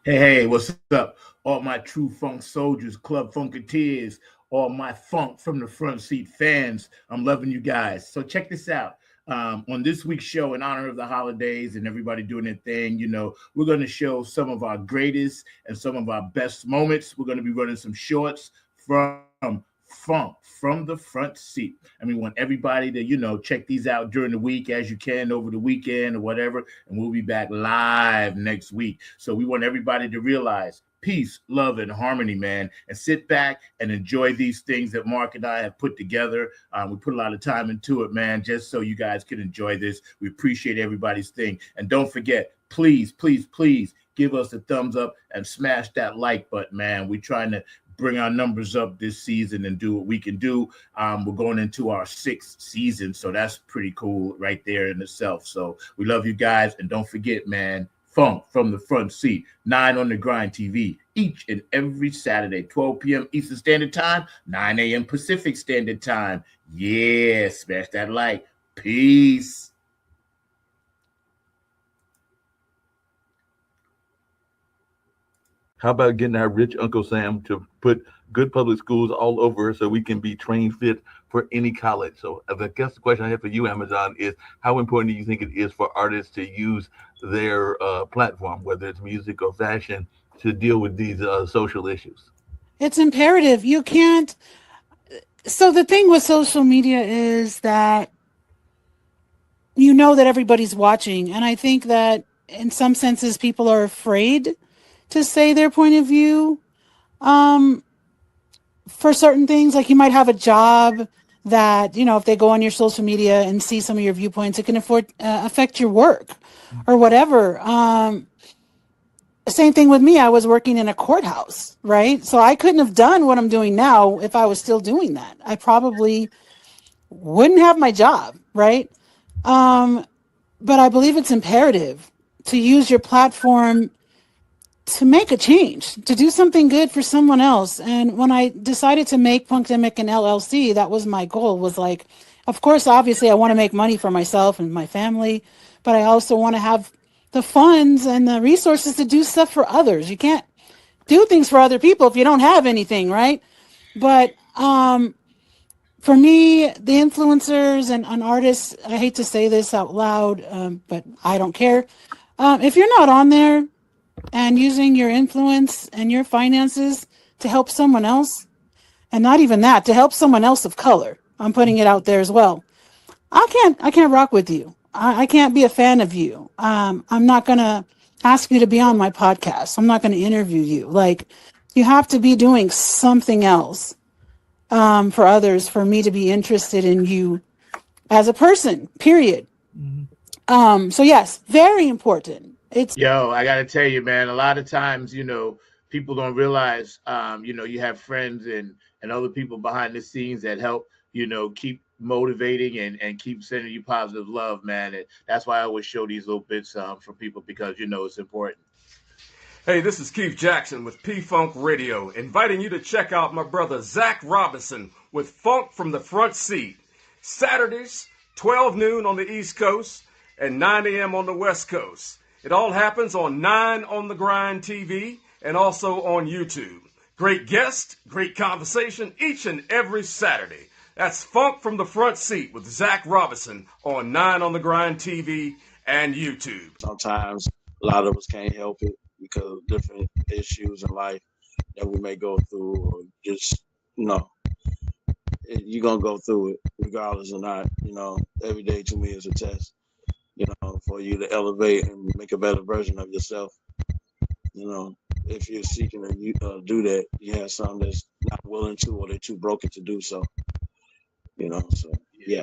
Hey, what's up? All my true funk soldiers, club funketeers, all my funk from the front seat fans. I'm loving you guys. So check this out. On this week's show, in honor of the holidays and everybody doing their thing, we're going to show some of our greatest and some of our best moments. We're going to be running some shorts from Funk from the front seat. And we want everybody to, check these out during the week as you can over the weekend or whatever. And we'll be back live next week. So we want everybody to realize peace, love, and harmony, man. And sit back and enjoy these things that Mark and I have put together. We put a lot of time into it, man, just so you guys can enjoy this. We appreciate everybody's thing. And don't forget, please, please, please give us a thumbs up and smash that like button, man. We're trying to bring our numbers up this season and do what we can do. We're going into our 6th season, so that's pretty cool right there in itself. So we love you guys, and don't forget, man, Funk from the front seat, 9 on the Grind TV, each and every Saturday, 12 p.m. Eastern Standard Time, 9 a.m. Pacific Standard Time. Yeah, smash that like. Peace. How about getting our rich Uncle Sam to put good public schools all over so we can be train fit for any college? So I guess the question I have for you, Amazon, is how important do you think it is for artists to use their platform, whether it's music or fashion, to deal with these social issues? It's imperative. You can't. So the thing with social media is that you know that everybody's watching. And I think that in some senses, people are afraid to say their point of view for certain things. Like you might have a job that, if they go on your social media and see some of your viewpoints, it can affect your work or whatever. Same thing with me. I was working in a courthouse, right? So I couldn't have done what I'm doing now if I was still doing that. I probably wouldn't have my job, right? But I believe it's imperative to use your platform to make a change, to do something good for someone else. And when I decided to make Punkdemic an LLC, that was my goal, was like, of course, obviously I want to make money for myself and my family, but I also want to have the funds and the resources to do stuff for others. You can't do things for other people if you don't have anything, right? But for me, the influencers and artists, I hate to say this out loud, but I don't care. If you're not on there and using your influence and your finances to help someone else, and not even that, to help someone else of color, I'm putting it out there as well. I can't rock with you. I can't be a fan of you. I'm not going to ask you to be on my podcast. I'm not going to interview you. Like, you have to be doing something else for others for me to be interested in you as a person, period. So yes, very important. It's Yo, I gotta tell you, man. A lot of times, people don't realize, you have friends and other people behind the scenes that help, keep motivating and keep sending you positive love, man. And that's why I always show these little bits from people because it's important. Hey, this is Keith Jackson with P Funk Radio, inviting you to check out my brother Zach Robinson with Funk from the Front Seat. Saturdays, 12 noon on the East Coast and 9 a.m. on the West Coast. It all happens on 9 on the Grind TV and also on YouTube. Great guest, great conversation each and every Saturday. That's Funk from the Front Seat with Zach Robinson on 9 on the Grind TV and YouTube. Sometimes a lot of us can't help it because of different issues in life that we may go through, or just, you're going to go through it regardless or not. Every day to me is a test, for you to elevate and make a better version of yourself. If you're seeking to do that, you have some that's not willing to, or they're too broken to do so. So yeah.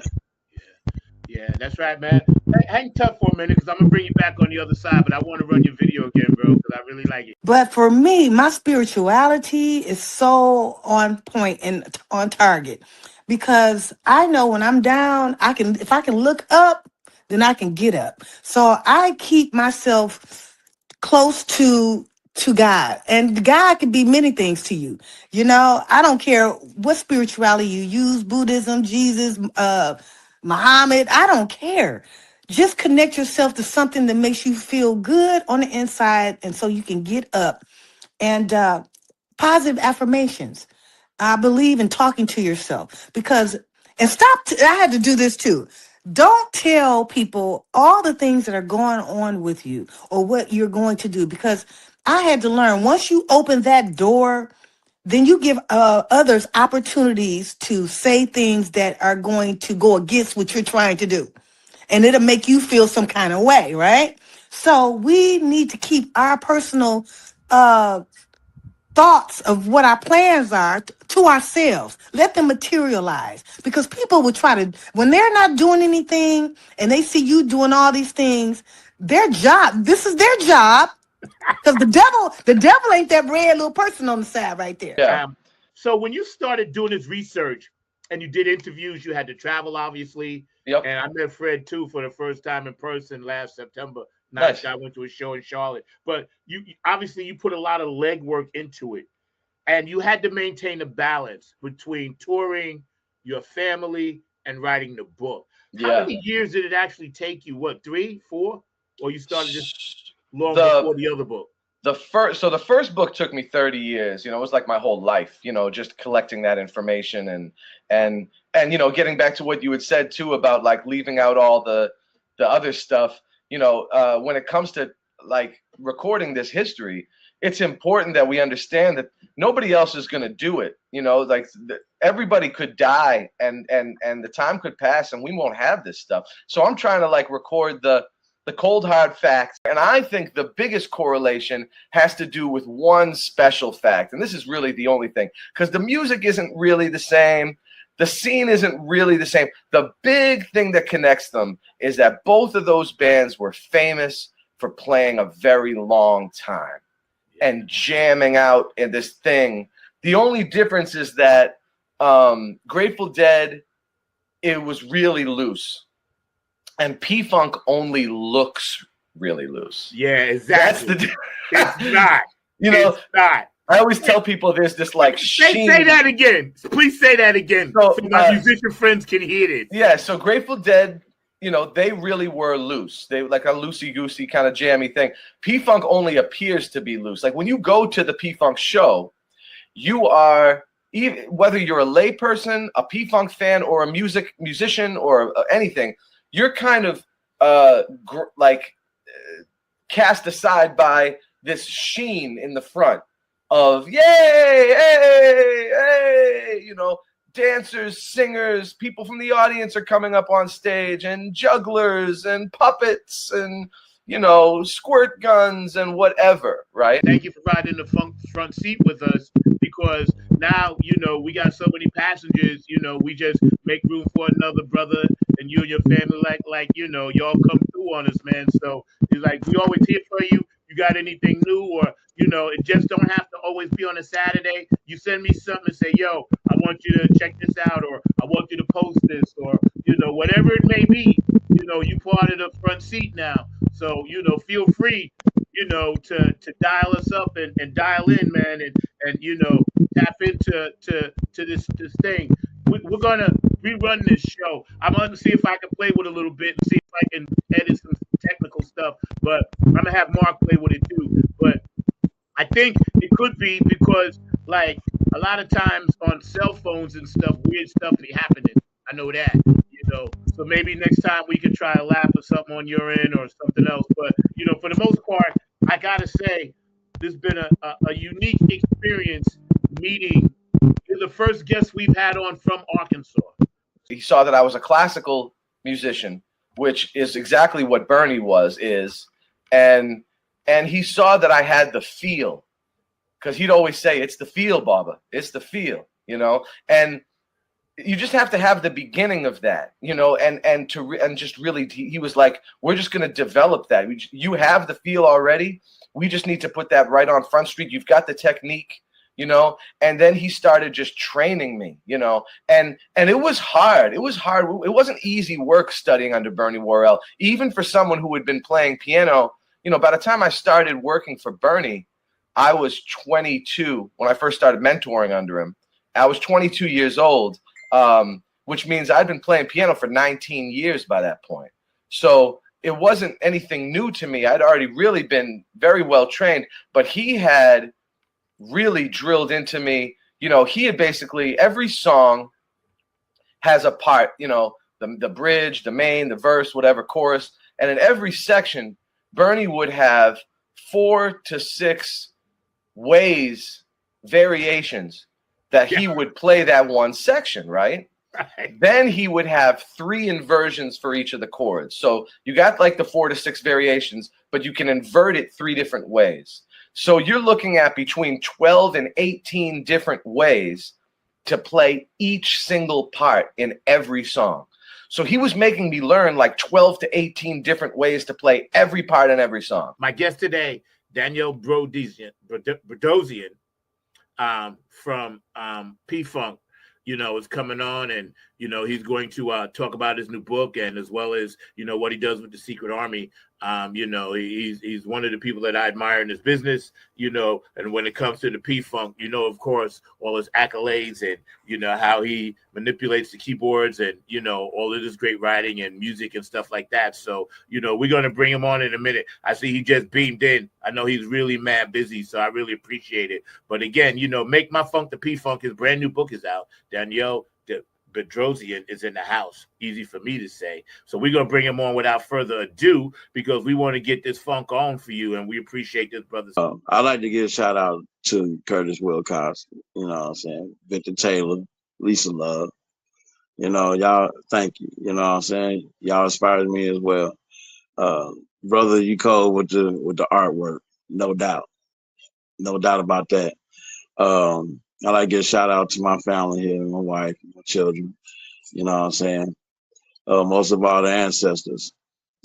Yeah, that's right, man. Hang tough for a minute because I'm gonna bring you back on the other side, but I want to run your video again, bro, because I really like it. But for me, my spirituality is so on point and on target, because I know when I'm down, if I can look up, then I can get up. So I keep myself close to God, and God can be many things to you. I don't care what spirituality you use, Buddhism, Jesus, Muhammad, I don't care. just connect yourself to something that makes you feel good on the inside, and so you can get up. And positive affirmations. I believe in talking to yourself because, and stop. I had to do this too. Don't tell people all the things that are going on with you or what you're going to do, because I had to learn once you open that door, then you give others opportunities to say things that are going to go against what you're trying to do. And it'll make you feel some kind of way, right? So we need to keep our personal thoughts of what our plans are to ourselves. Let them materialize, because people will try to, when they're not doing anything and they see you doing all these things, this is their job, because the devil ain't that red little person on the side right there. Yeah. So when you started doing this research and you did interviews, you had to travel, obviously. Yep. And I met Fred too for the first time in person last September. Nice. I went to a show in Charlotte. But you obviously you put a lot of legwork into it, and you had to maintain a balance between touring, your family, and writing the book. How many years did it actually take you? What, 3, 4? Or you started just long before the other book? The first book took me 30 years. You know, it was like my whole life, you know, just collecting that information and you know, getting back to what you had said too about like leaving out all the other stuff. You know, when it comes to like recording this history, it's important that we understand that nobody else is going to do it. You know, like everybody could die and the time could pass and we won't have this stuff. So I'm trying to like record the cold hard facts. And I think the biggest correlation has to do with one special fact. And this is really the only thing, because the music isn't really the same. The scene isn't really the same. The big thing that connects them is that both of those bands were famous for playing a very long time and jamming out in this thing. The only difference is that Grateful Dead, it was really loose. And P-Funk only looks really loose. Yeah, exactly. It's not. You know, it's not. I always tell people there's this like sheen. Say that again. Please say that again so my musician friends can hear it. Yeah, so Grateful Dead, you know, they really were loose. They were like a loosey-goosey kind of jammy thing. P-Funk only appears to be loose. Like when you go to the P-Funk show, you are, even whether you're a layperson, a P-Funk fan, or a musician or anything, you're kind of cast aside by this sheen in the front of yay, hey, hey, you know, dancers, singers, people from the audience are coming up on stage, and jugglers and puppets and, you know, squirt guns and whatever, right? Thank you for riding the funk front seat with us, because now, you know, we got so many passengers, you know, we just make room for another brother, and you and your family, like you know, y'all come through on us, man. So it's like we always here for you. You got anything new, or, you know, it just don't have to always be on a Saturday. You send me something and say, yo, I want you to check this out, or I want you to post this, or, you know, whatever it may be, you know, you part of the front seat now. So, you know, feel free, you know, to dial us up and dial in, man, and you know, tap into this thing. We're going to rerun this show. I'm going to see if I can play with it a little bit and see if I can edit some technical stuff, but I'm going to have Mark play with it too. But I think it could be because, like, a lot of times on cell phones and stuff, weird stuff be happening. I know that, you know. So maybe next time we could try a laugh or something on your end or something else. But, you know, for the most part, I got to say, there's been a unique experience meeting. You're the first guest we've had on from Arkansas. He saw that I was a classical musician, which is exactly what Bernie is. And he saw that I had the feel, because he'd always say, it's the feel, Baba. It's the feel, you know, and you just have to have the beginning of that, you know, and just really, he was like, we're just going to develop that. You have the feel already. We just need to put that right on Front Street. You've got the technique, you know, and then he started just training me, you know, and it was hard. It was hard. It wasn't easy work studying under Bernie Worrell, even for someone who had been playing piano. You know, by the time I started working for Bernie, I was 22 when I first started mentoring under him. I was 22 years old, which means I'd been playing piano for 19 years by that point. So it wasn't anything new to me. I'd already really been very well trained, but he had really drilled into me. He had basically, every song has a part, the bridge, the main, the verse, whatever, chorus. And in every section, Bernie would have 4 to 6 variations that he would play that one section, right? Right. Then he would have 3 inversions for each of the chords. So you got like the 4 to 6 variations, but you can invert it 3 different ways. So you're looking at between 12 and 18 different ways to play each single part in every song. So he was making me learn like 12 to 18 different ways to play every part in every song. My guest today, Daniel Brodosian, from P-Funk, is coming on, and he's going to talk about his new book, and as well as what he does with the Secret Army. He's one of the people that I admire in his business, and when it comes to the P-Funk, of course, all his accolades and how he manipulates the keyboards and all of this great writing and music and stuff like that. So we're going to bring him on in a minute. I see he just beamed in. I know he's really mad busy, so I really appreciate it. But again, Make My Funk the P-Funk, his brand new book is out. Danielle Bedrosian is in the house. Easy for me to say. So we're going to bring him on without further ado, because we want to get this funk on for you, and we appreciate this, brother. I'd like to give a shout out to Curtis Wilcox, Victor Taylor, Lisa Love. Y'all, thank you. Y'all inspired me as well. Brother, you cold with the artwork, no doubt. No doubt about that. I like to give a shout out to my family here, my wife, my children. Most of all, the ancestors.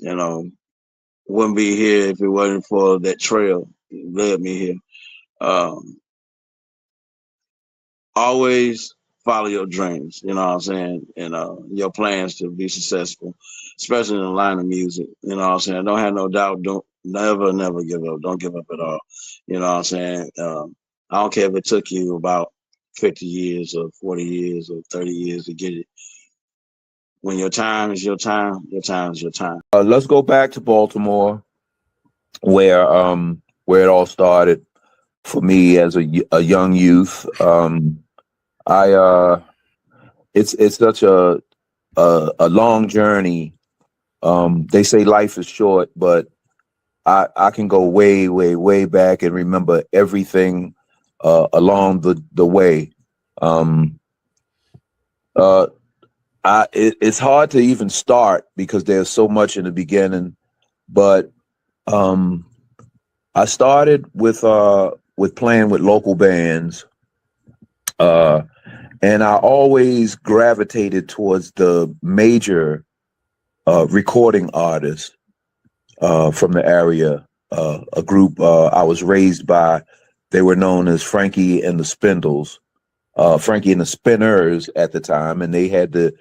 Wouldn't be here if it wasn't for that trail that led me here. Always follow your dreams, and your plans to be successful, especially in the line of music. Don't have no doubt. Don't never give up. Don't give up at all. I don't care if it took you about 50 years or 40 years or 30 years to get it. When your time is your time, your time is your time. Let's go back to Baltimore, where it all started for me as a young youth. It's such a long journey. They say life is short, but I can go way, way, way back and remember everything along the way. It's hard to even start because there's so much in the beginning, but I started with playing with local bands, and I always gravitated towards the major recording artists from the area. A group I was raised by, they were known as Frankie and the Spindles, Frankie and the Spinners at the time, and they had to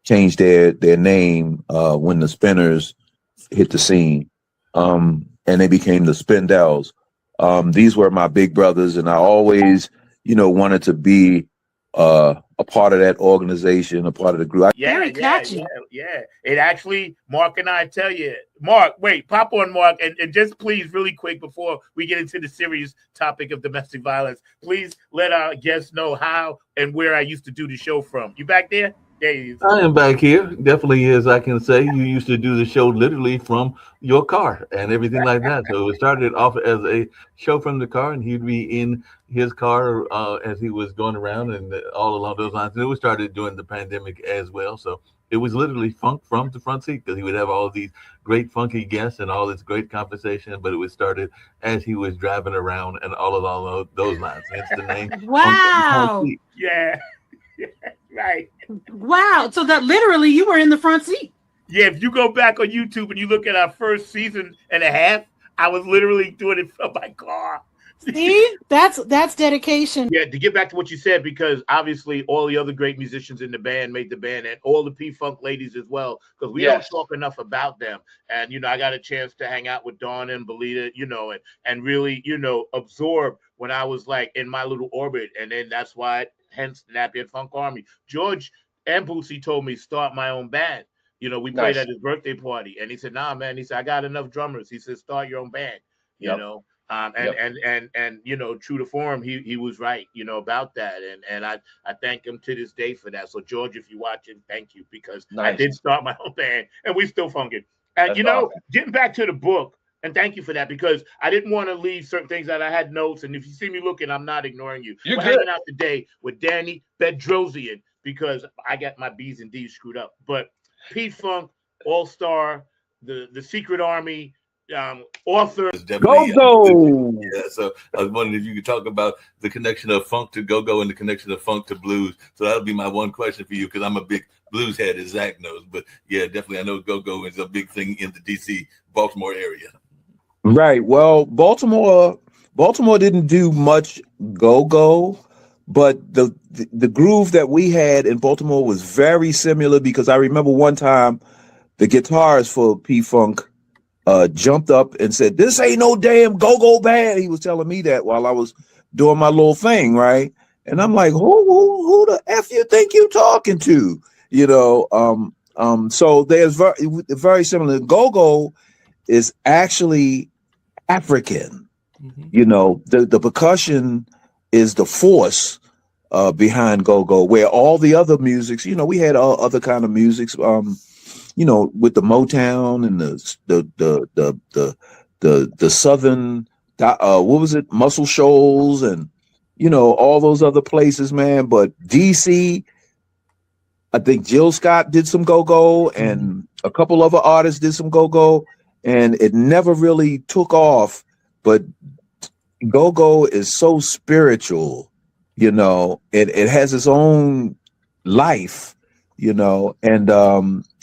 change their name when the Spinners hit the scene, and they became the Spindles. These were my big brothers, and I always, wanted to be a part of that organization, a part of the group. Very catchy. Yeah. It actually, Mark and I tell you, Mark, wait, pop on, Mark, and just please, really quick, before we get into the serious topic of domestic violence, please let our guests know how and where I used to do the show from. You back there? There he is. I am back here. Definitely, as I can say, you used to do the show literally from your car and everything like that. So it started off as a show from the car, and he'd be in his car as he was going around and all along those lines. And it was started during the pandemic as well. So it was literally funk from the front seat, because he would have all these great funky guests and all this great conversation. But it was started as he was driving around and all along those lines. Hence the name. Wow. Yeah. Right. Wow. So that literally you were in the front seat. Yeah, if you go back on YouTube and you look at our first season and a half, I was literally doing it from my car. See, that's dedication. Yeah, to get back to what you said, because obviously all the other great musicians in the band made the band, and all the P-Funk ladies as well, because we don't talk enough about them. And, I got a chance to hang out with Dawn and Belita, and really, absorb when I was like in my little orbit. And then that's why, hence Nappy and Funk Army. George and Bootsy told me start my own band. You know, we played Nice. at his birthday party, and he said, "Nah, man." He said, "I got enough drummers." He said, "Start your own band." You Yep. know, Yep. and you know, true to form, he was right, you know, about that, and I thank him to this day for that. So George, if you're watching, thank you, because I Nice. did start my own band, and we still funking. And That's you know, awesome. getting back to the book, and thank you for that, because I didn't want to leave certain things that I had notes, and if you see me looking, I'm not ignoring you. You're We're good. hanging out today with Danny Bedrosian because I got my B's and D's screwed up, but P Funk, All Star, the Secret Army, author. It's definitely Go! yeah. So I was wondering if you could talk about the connection of funk to go-go and the connection of funk to blues. So that'll be my one question for you, because I'm a big blues head, as Zach knows. But yeah, definitely, I know go-go is a big thing in the DC, Baltimore area. Right. Well, Baltimore didn't do much go-go, but the groove that we had in Baltimore was very similar, because I remember one time the guitarist for P-Funk jumped up and said, "This ain't no damn go-go band." He was telling me that while I was doing my little thing, right? And I'm like, who the F you think you talking to? You know, so there's very similar. Go-go is actually African. You know, the percussion is the force behind go-go, where all the other musics, you know, we had other kind of musics, you know, with the Motown and the Southern, what was it, Muscle Shoals, and you know, all those other places, man. But DC, I think Jill Scott did some go-go, and a couple other artists did some go-go, and it never really took off. But go-go is so spiritual, you know, it has its own life, you know, and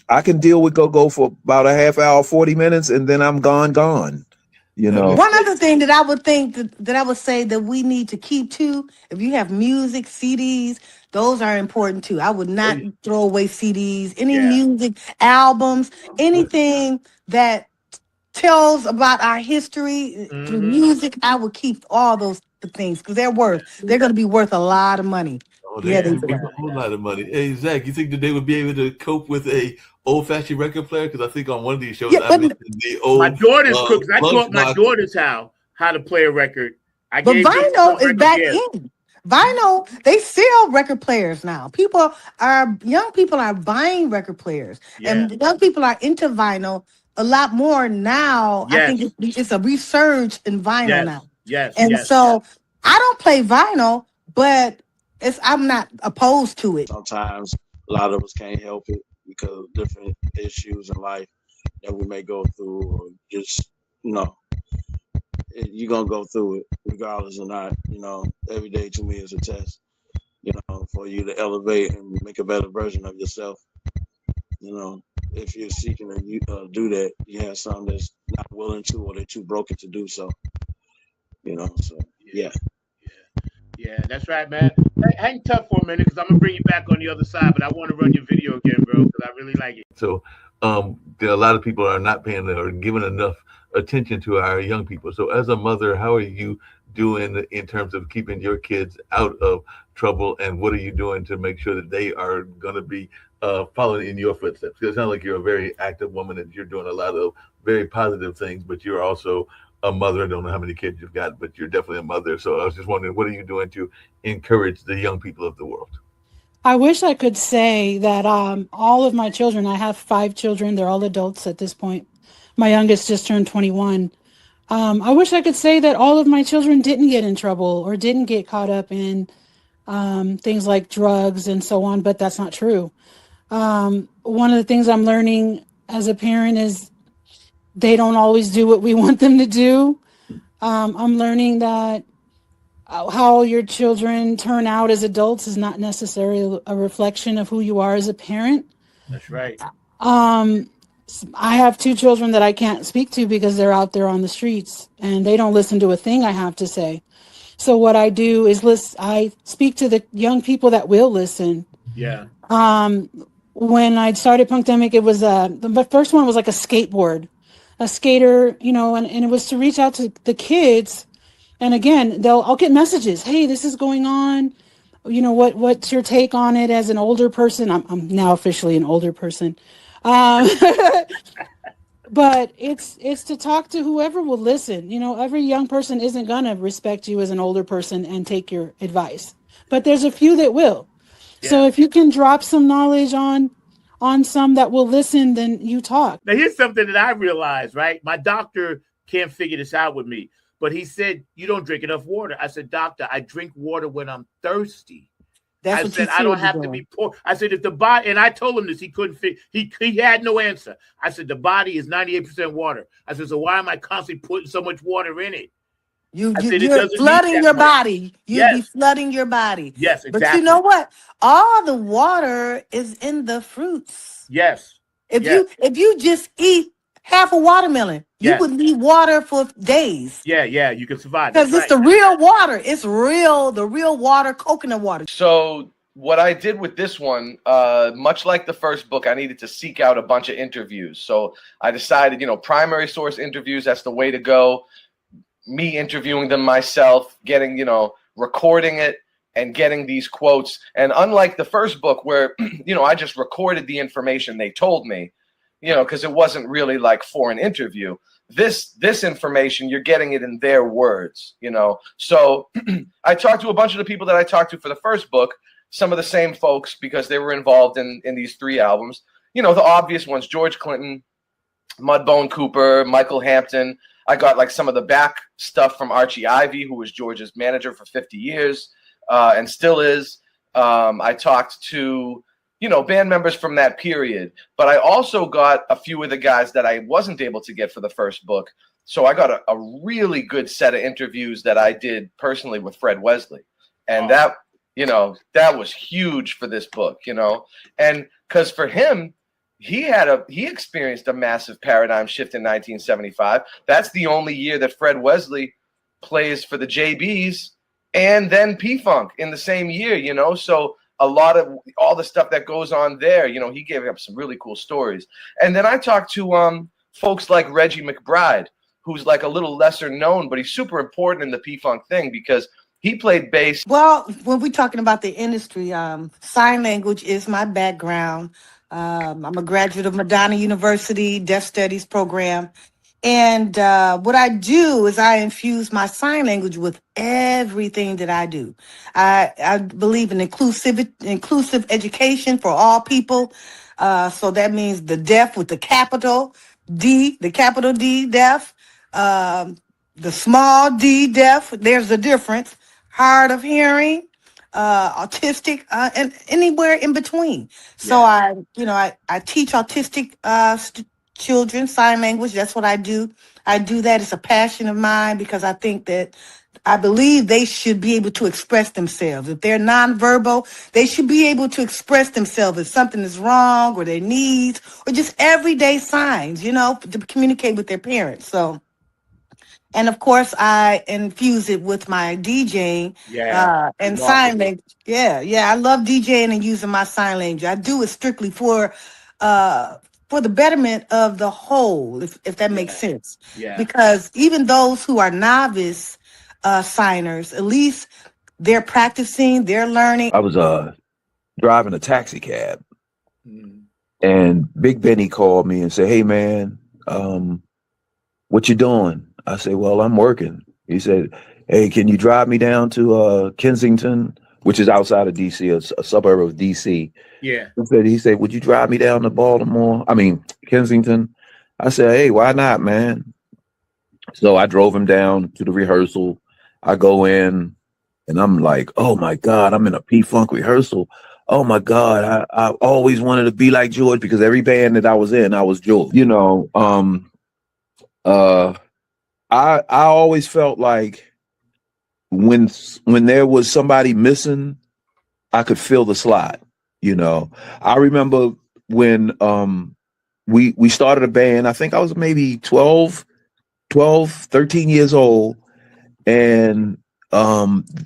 I can deal with go-go for about a half hour, 40 minutes, and then I'm gone, you know. One other thing that I would think that I would say that we need to keep too, if you have music, CDs, those are important too. I would not throw away CDs, any music, albums, anything that tells about our history through music. I would keep all those things, because they're going to be worth a lot of money. Oh, they worth a whole lot of money. Hey, Zach, you think that they would be able to cope with a old-fashioned record player? Because I think on one of these shows, I mentioned the old. My daughter's cooks. I taught my daughters how to play a record. But vinyl is back in. Vinyl, they sell record players now. Young people are buying record players, and young people are into vinyl a lot more now. I think it's a resurge in vinyl now. So I don't play vinyl, but I'm not opposed to it. Sometimes a lot of us can't help it because of different issues in life that we may go through, or just, you know, you're going to go through it regardless or not. You know, every day to me is a test, you know, for you to elevate and make a better version of yourself. You know, if you're seeking to do that, you have some that's not willing to, or they're too broken to do so. You know, so yeah. Yeah, that's right, man. Hang tough for a minute, because I'm gonna bring you back on the other side, but I want to run your video again, bro, because I really like it. So there are a lot of people are not paying or giving enough attention to our young people. So as a mother, how are you doing in terms of keeping your kids out of trouble, and what are you doing to make sure that they are going to be following in your footsteps? Because it sounds like you're a very active woman and you're doing a lot of very positive things, but you're also a mother. I don't know how many kids you've got, but you're definitely a mother. So I was just wondering, what are you doing to encourage the young people of the world? I wish I could say that all of my children, I have 5 children, they're all adults at this point. My youngest just turned 21. I wish I could say that all of my children didn't get in trouble or didn't get caught up in things like drugs and so on, but that's not true. One of the things I'm learning as a parent is they don't always do what we want them to do. I'm learning that how your children turn out as adults is not necessarily a reflection of who you are as a parent. That's right. I have 2 children that I can't speak to because they're out there on the streets and they don't listen to a thing I have to say. So what I do is I speak to the young people that will listen. Yeah. When I started Punkdemic, it was the first one was like a skater, you know, and it was to reach out to the kids. And again, I'll get messages. Hey, this is going on. You know, what's your take on it as an older person? I'm now officially an older person. Um, but it's to talk to whoever will listen. You know, every young person isn't gonna respect you as an older person and take your advice, but there's a few that will. So Yeah. if you can drop some knowledge on some that will listen, then you talk. Now, here's something that I realized, right? My doctor can't figure this out with me, but he said, you don't drink enough water. I said, doctor, I drink water when I'm thirsty. That's I what said, you I don't should have to be poor. I said, if the body, and I told him this, he couldn't fit, he had no answer. I said, the body is 98% water. I said, so why am I constantly putting so much water in it? I said, it You're doesn't need flooding that your much. body. You'd be Yes. flooding your body. Yes, But exactly. you know what? All the water is in the fruits. Yes. If Yes. you just eat half a watermelon, you Yes. would need water for days. Yeah, you can survive. Because That's it's right. the real water. It's real, the real water, coconut water. So what I did with this one, much like the first book, I needed to seek out a bunch of interviews. So I decided, primary source interviews, that's the way to go. Me interviewing them myself, getting, recording it and getting these quotes. And unlike the first book where, I just recorded the information they told me, because it wasn't really like for an interview. This information, you're getting it in their words, So I talked to a bunch of the people that I talked to for the first book, some of the same folks because they were involved in these 3 albums. The obvious ones, George Clinton, Mudbone Cooper, Michael Hampton. I got like some of the back stuff from Archie Ivy, who was George's manager for 50 years and still is. I talked to, band members from that period. But I also got a few of the guys that I wasn't able to get for the first book. So I got a really good set of interviews that I did personally with Fred Wesley. And that was huge for this book, And because for him, he experienced a massive paradigm shift in 1975. That's the only year that Fred Wesley plays for the JBs and then P-Funk in the same year, So a lot of all the stuff that goes on there, he gave up some really cool stories. And then I talked to folks like Reggie McBride, who's like a little lesser known, but he's super important in the P-Funk thing because he played bass. Well, when we're talking about the industry, sign language is my background. I'm a graduate of Madonna University Deaf Studies program. And what I do is I infuse my sign language with everything that I do. I believe in inclusive education for all people. So that means the deaf with the capital D, the capital D deaf, the small D deaf. There's a difference. Hard of hearing, autistic, and anywhere in between. So I teach autistic children sign language. That's what I do. I do that. It's a passion of mine because I believe they should be able to express themselves. If they're nonverbal, they should be able to express themselves if something is wrong or their needs or just everyday signs, to communicate with their parents. So. And of course, I infuse it with my DJing and sign language. Yeah. I love DJing and using my sign language. I do it strictly for the betterment of the whole, if that makes sense. Yeah. Because even those who are novice signers, at least they're practicing, they're learning. I was driving a taxi cab, and Big Benny called me and said, "Hey man, what you doing?" I said, "Well, I'm working." He said, "Hey, can you drive me down to Kensington, which is outside of DC, a suburb of DC?" Yeah. He said, "Would you drive me down to Kensington?" I said, "Hey, why not, man?" So I drove him down to the rehearsal. I go in and I'm like, "Oh my God, I'm in a P-Funk rehearsal. Oh my God, I always wanted to be like George," because every band that I was in, I was George. I always felt like when there was somebody missing, I could feel the slide. I remember when we started a band. I think I was maybe 12, 13 years old, and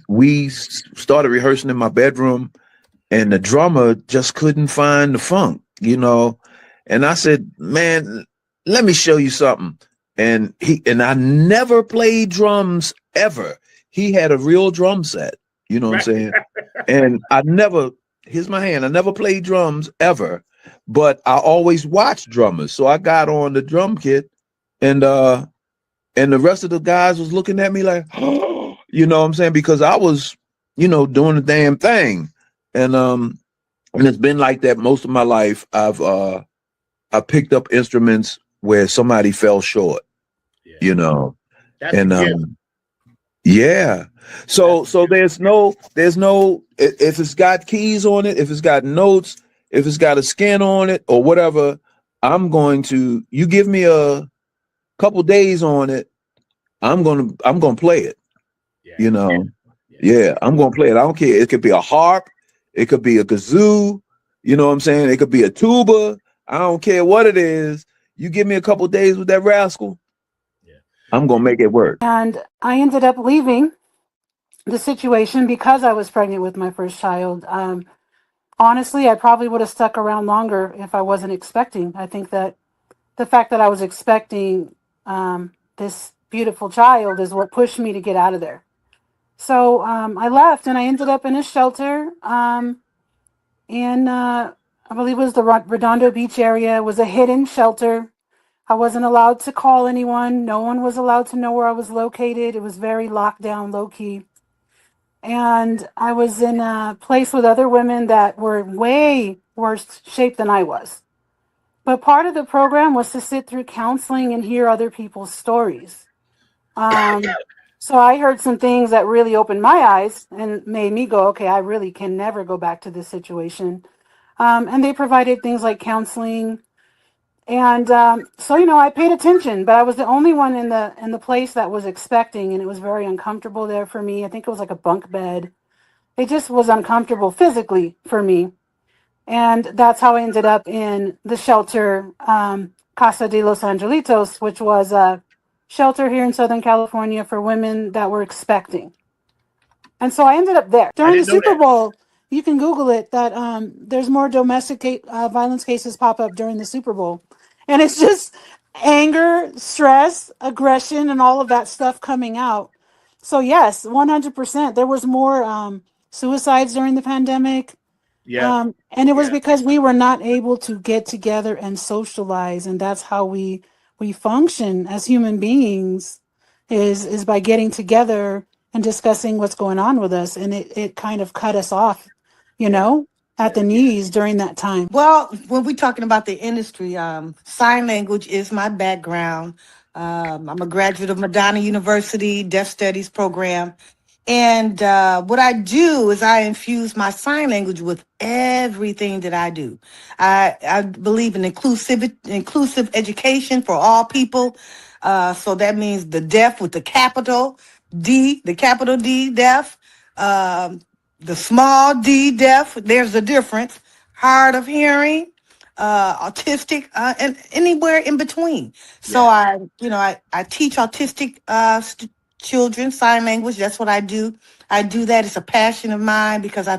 we started rehearsing in my bedroom, and the drummer just couldn't find the funk, and I said, "Man, let me show you something." And I never played drums ever. He had a real drum set, you know what I'm saying? And here's my hand. I never played drums ever. but I always watched drummers. So I got on the drum kit, and the rest of the guys was looking at me like, oh, you know what I'm saying? Because I was, doing the damn thing. And it's been like that most of my life. I picked up instruments where somebody fell short, That's and a gift. yeah. So there's no if it's got keys on it, if it's got notes, if it's got a skin on it or whatever, you give me a couple days on it, I'm gonna play it. Yeah. Yeah, I'm gonna play it. I don't care. It could be a harp, it could be a kazoo, you know what I'm saying? It could be a tuba. I don't care what it is. You give me a couple days with that rascal, I'm gonna make it work. And I ended up leaving the situation because I was pregnant with my first child. Honestly, I probably would have stuck around longer if I wasn't expecting. I think that the fact that I was expecting this beautiful child is what pushed me to get out of there. So I left and I ended up in a shelter in, I believe it was the Redondo Beach area. It was a hidden shelter. I wasn't allowed to call anyone. No one was allowed to know where I was located. It was very locked down, low key. And I was in a place with other women that were way worse shape than I was. But part of the program was to sit through counseling and hear other people's stories. So I heard some things that really opened my eyes and made me go, okay, I really can never go back to this situation. And they provided things like counseling. And so, I paid attention, but I was the only one in the place that was expecting, and it was very uncomfortable there for me. I think it was like a bunk bed. It just was uncomfortable physically for me. And that's how I ended up in the shelter, Casa de los Angelitos, which was a shelter here in Southern California for women that were expecting. And so I ended up there. During the Super Bowl, you can Google it, that there's more domestic violence cases pop up during the Super Bowl. And it's just anger, stress, aggression, and all of that stuff coming out. So yes, 100%. There was more suicides during the pandemic. Yeah. And it was because we were not able to get together and socialize. And that's how we function as human beings is by getting together and discussing what's going on with us. And it kind of cut us off, at the knees during that time. Well, when we're talking about the industry, sign language is my background. I'm a graduate of Madonna University Deaf Studies program. And what I do is I infuse my sign language with everything that I do. I believe in inclusive education for all people. So that means the deaf with the capital D, the capital D, deaf. The small D, deaf, there's a difference. Hard of hearing, autistic, and anywhere in between. So I teach autistic children sign language. That's what I do. I do that. It's a passion of mine because I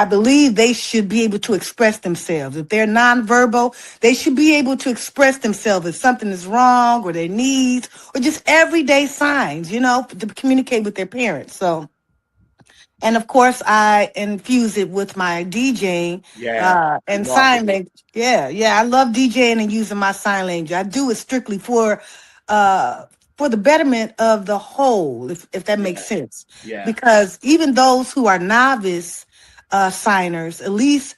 believe they should be able to express themselves. If they're nonverbal, they should be able to express themselves if something is wrong or their needs or just everyday signs, to communicate with their parents. So. And of course, I infuse it with my DJing and sign language. Yeah. I love DJing and using my sign language. I do it strictly for the betterment of the whole, if that makes sense. Yeah. Because even those who are novice signers, at least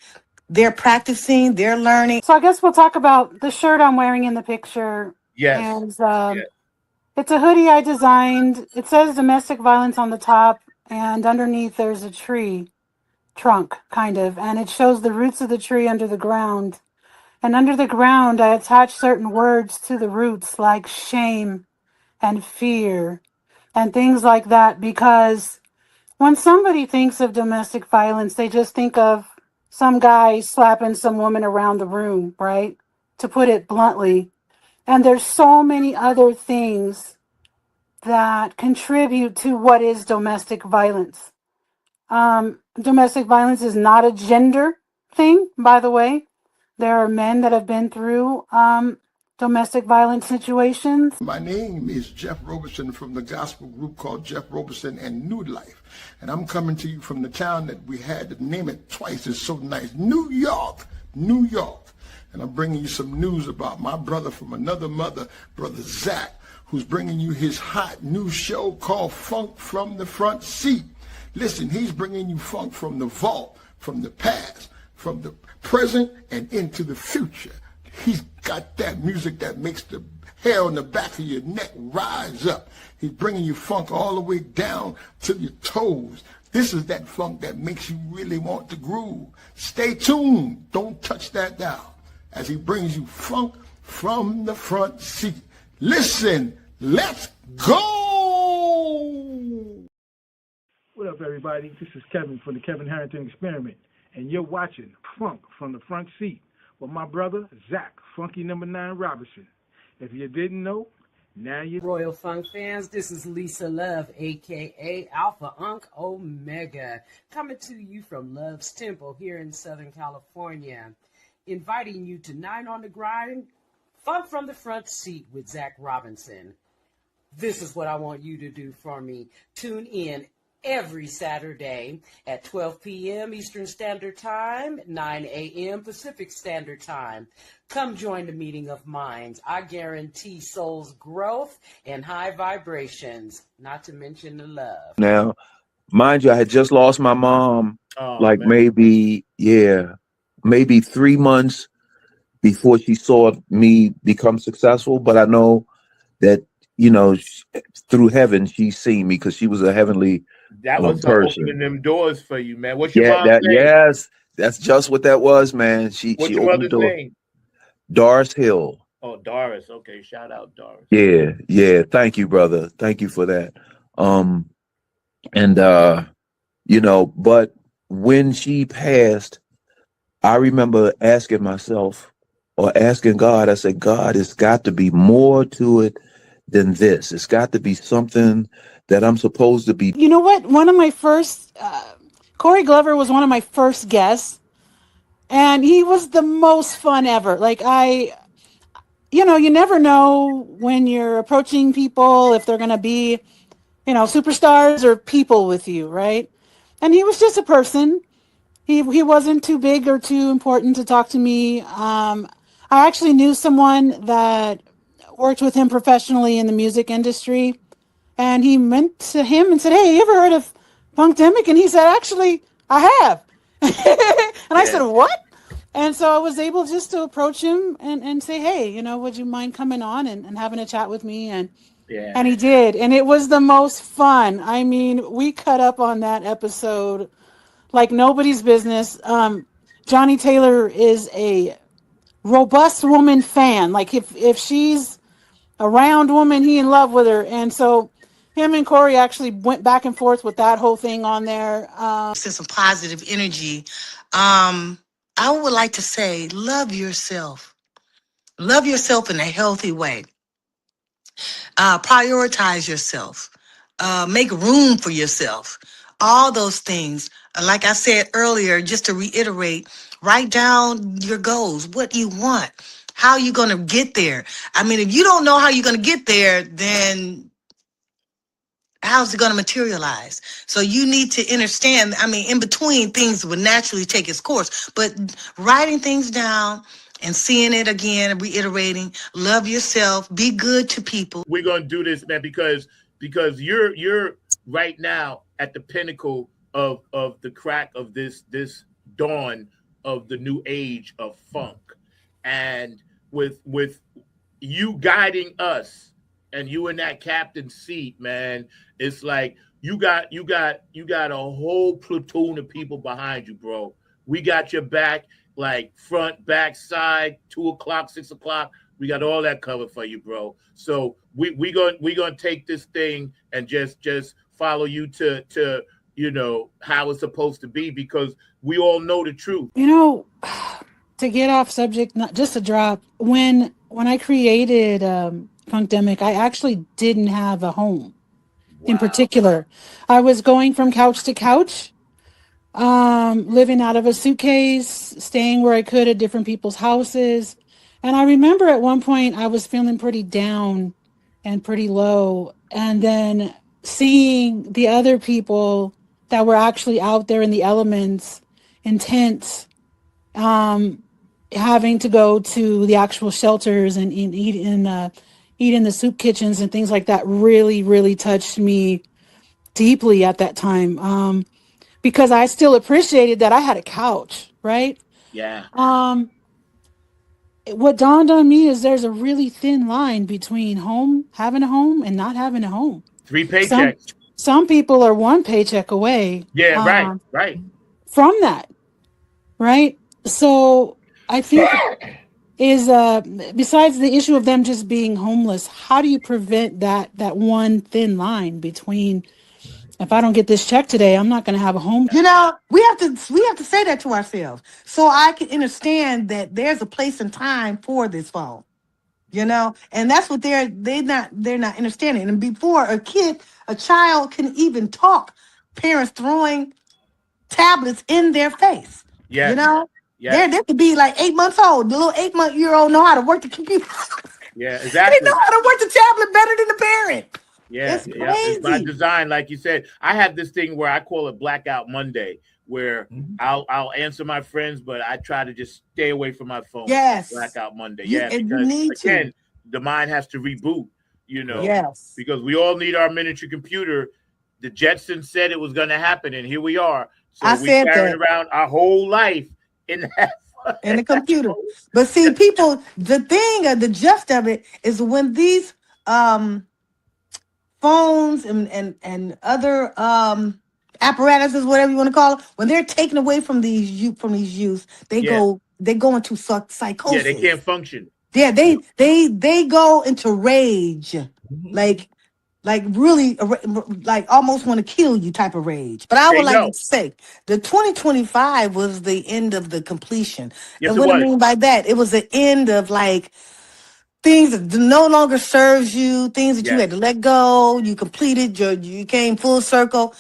they're practicing, they're learning. So I guess we'll talk about the shirt I'm wearing in the picture. Yes. And it's a hoodie I designed. It says domestic violence on the top. And underneath there's a tree trunk, kind of, and it shows the roots of the tree under the ground. And under the ground, I attach certain words to the roots like shame and fear and things like that, because when somebody thinks of domestic violence, they just think of some guy slapping some woman around the room, right? To put it bluntly. And there's so many other things that contribute to what is domestic violence. Domestic violence is not a gender thing, by the way. There are men that have been through domestic violence situations. My name is Jeff Roberson from the gospel group called Jeff Roberson and New Life. And I'm coming to you from the town that we had to name it twice. It's so nice. New York. New York. And I'm bringing you some news about my brother from another mother, Brother Zach, who's bringing you his hot new show called Funk from the Front Seat. Listen, he's bringing you funk from the vault, from the past, from the present, and into the future. He's got that music that makes the hair on the back of your neck rise up. He's bringing you funk all the way down to your toes. This is that funk that makes you really want to groove. Stay tuned. Don't touch that dial as he brings you funk from the front seat. Listen, let's go! What up, everybody? This is Kevin from the Kevin Harrington Experiment, and you're watching Funk from the Front Seat with my brother, Zach, Funky Number 9 Robinson. If you didn't know, now you... Royal Funk fans, this is Lisa Love, a.k.a. Alpha Unk Omega, coming to you from Love's Temple here in Southern California, inviting you to 9 on the Grind, Funk from the Front Seat with Zach Robinson. This is what I want you to do for me. Tune in every Saturday at 12 p.m. Eastern Standard Time, 9 a.m. Pacific Standard Time. Come join the meeting of minds. I guarantee soul's growth and high vibrations, not to mention the love. Now, mind you, I had just lost my mom, Man. maybe 3 months before she saw me become successful. But I know that, through heaven, she's seen me because she was a heavenly That was person. opening them doors for you, man. What's your mom's name? Yes, that's just what that was, man. She What's she your opened the mother's door. name? Doris Hill. Oh, Doris. Okay, shout out Doris. Yeah. Thank you, brother. Thank you for that. But when she passed, I remember asking myself or asking God, I said, God, it's got to be more to it than this. It's got to be something that I'm supposed to be. You know what? One of my first, Corey Glover was one of my first guests, and he was the most fun ever. Like you never know when you're approaching people if they're going to be, superstars or people with you, right? And he was just a person. He wasn't too big or too important to talk to me. I actually knew someone that worked with him professionally in the music industry. And he went to him and said, "Hey, you ever heard of Funkdemic?" And he said, "Actually, I have." And I said, "What?" And so I was able just to approach him and say, "Hey, would you mind coming on and having a chat with me?" And he did. And it was the most fun. I mean, we cut up on that episode like nobody's business. Johnny Taylor is a robust woman fan. Like if she's a round woman, he in love with her. And so him and Corey actually went back and forth with that whole thing on there. Some positive energy. I would like to say, love yourself. Love yourself in a healthy way. Prioritize yourself. Make room for yourself. All those things. Like I said earlier, just to reiterate, write down your goals. What do you want? How are you going to get there? I mean, if you don't know how you're going to get there, then how's it going to materialize? So you need to understand, in between, things would naturally take its course. But writing things down and seeing it again, reiterating, love yourself, be good to people. We're going to do this, man, because you're right now at the pinnacle of the crack of this dawn of the new age of funk. And with you guiding us and you in that captain's seat, man, it's like you got a whole platoon of people behind you, bro. We got your back, like front, back, side, 2 o'clock, 6 o'clock. We got all that covered for you, bro. So we gonna take this thing and just follow you to how it's supposed to be, because we all know the truth. To get off subject, not just a drop. When I created Funkdemic, I actually didn't have a home. Wow. In particular, I was going from couch to couch, living out of a suitcase, staying where I could at different people's houses. And I remember at one point I was feeling pretty down and pretty low, and then seeing the other people that were actually out there in the elements, in tents, having to go to the actual shelters and eat in the soup kitchens and things like that really, really touched me deeply at that time. Because I still appreciated that I had a couch, right? Yeah. What dawned on me is there's a really thin line between having a home and not having a home. 3 paychecks. Some people are 1 paycheck away. Yeah, right. From that, right? So I think is besides the issue of them just being homeless, how do you prevent that one thin line between, if I don't get this check today, I'm not going to have a home? You know, we have to say that to ourselves, so I can understand that there's a place and time for this phone. You know, and that's what they're not understanding. And before a child can even talk, parents throwing tablets in their face. Yeah. You know, yeah. They could be like 8 months old. The little 8-month-year-old know how to work the computer. Yeah, exactly. They know how to work the tablet better than the parent. Yeah, it's crazy. It's by design, like you said. I have this thing where I call it Blackout Monday, where I'll answer my friends, but I try to just stay away from my phone. Yes. Blackout Monday. Because again, the mind has to reboot, you know. Yes. Because we all need our miniature computer. The Jetsons said it was going to happen, and here we are. So we carrying around our whole life in the computer. But see, people, the gist of it is when these phones and other apparatuses, whatever you want to call it, when they're taken away from these youth, they go into psychosis. Yeah, they can't function. Yeah, they go into rage, like really, like almost want to kill you type of rage. But I would like to say the 2025 was the end of the completion. Yes, and what I mean by that, it was the end of like things that no longer serves you, things that you had to let go. You completed you came full circle.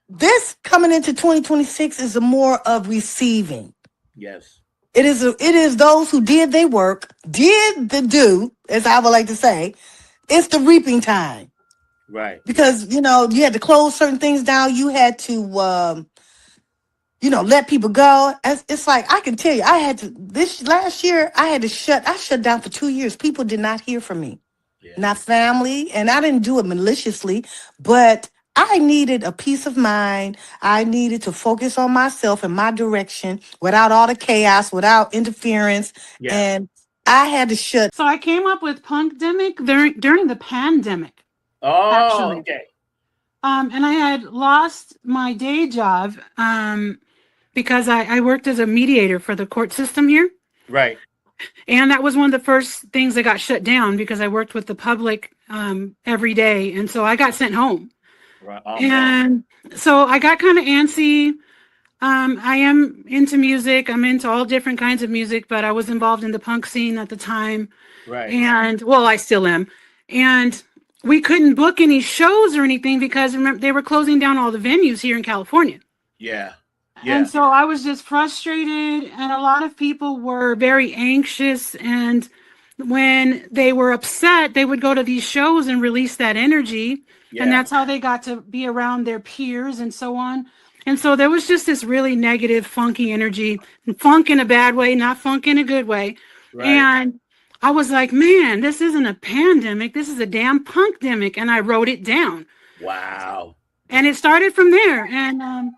This coming into 2026 is a more of receiving. Yes. It is those who did their work, did the do, as I would like to say. It's the reaping time. Right. Because, you know, you had to close certain things down. You had to, let people go. It's like, I can tell you, last year, I shut down for 2 years. People did not hear from me. Yeah. Not family. And I didn't do it maliciously, but I needed a peace of mind. I needed to focus on myself and my direction without all the chaos, without interference. Yeah. And I had to shut. So I came up with Punkdemic during the pandemic. Oh, actually. Okay. And I had lost my day job because I worked as a mediator for the court system here. Right. And that was one of the first things that got shut down because I worked with the public every day. And so I got sent home. Right. And so I got kind of antsy. I am into music. I'm into all different kinds of music, but I was involved in the punk scene at the time. Right. And, well, I still am. And we couldn't book any shows or anything because remember, they were closing down all the venues here in California. Yeah. And so I was just frustrated, and a lot of people were very anxious. And when they were upset, they would go to these shows and release that energy. Yeah. And that's how they got to be around their peers and so on. And so there was just this really negative, funky energy, funk in a bad way, not funk in a good way. Right. And I was like, man, this isn't a pandemic. This is a damn punkdemic. And I wrote it down. Wow. And it started from there. And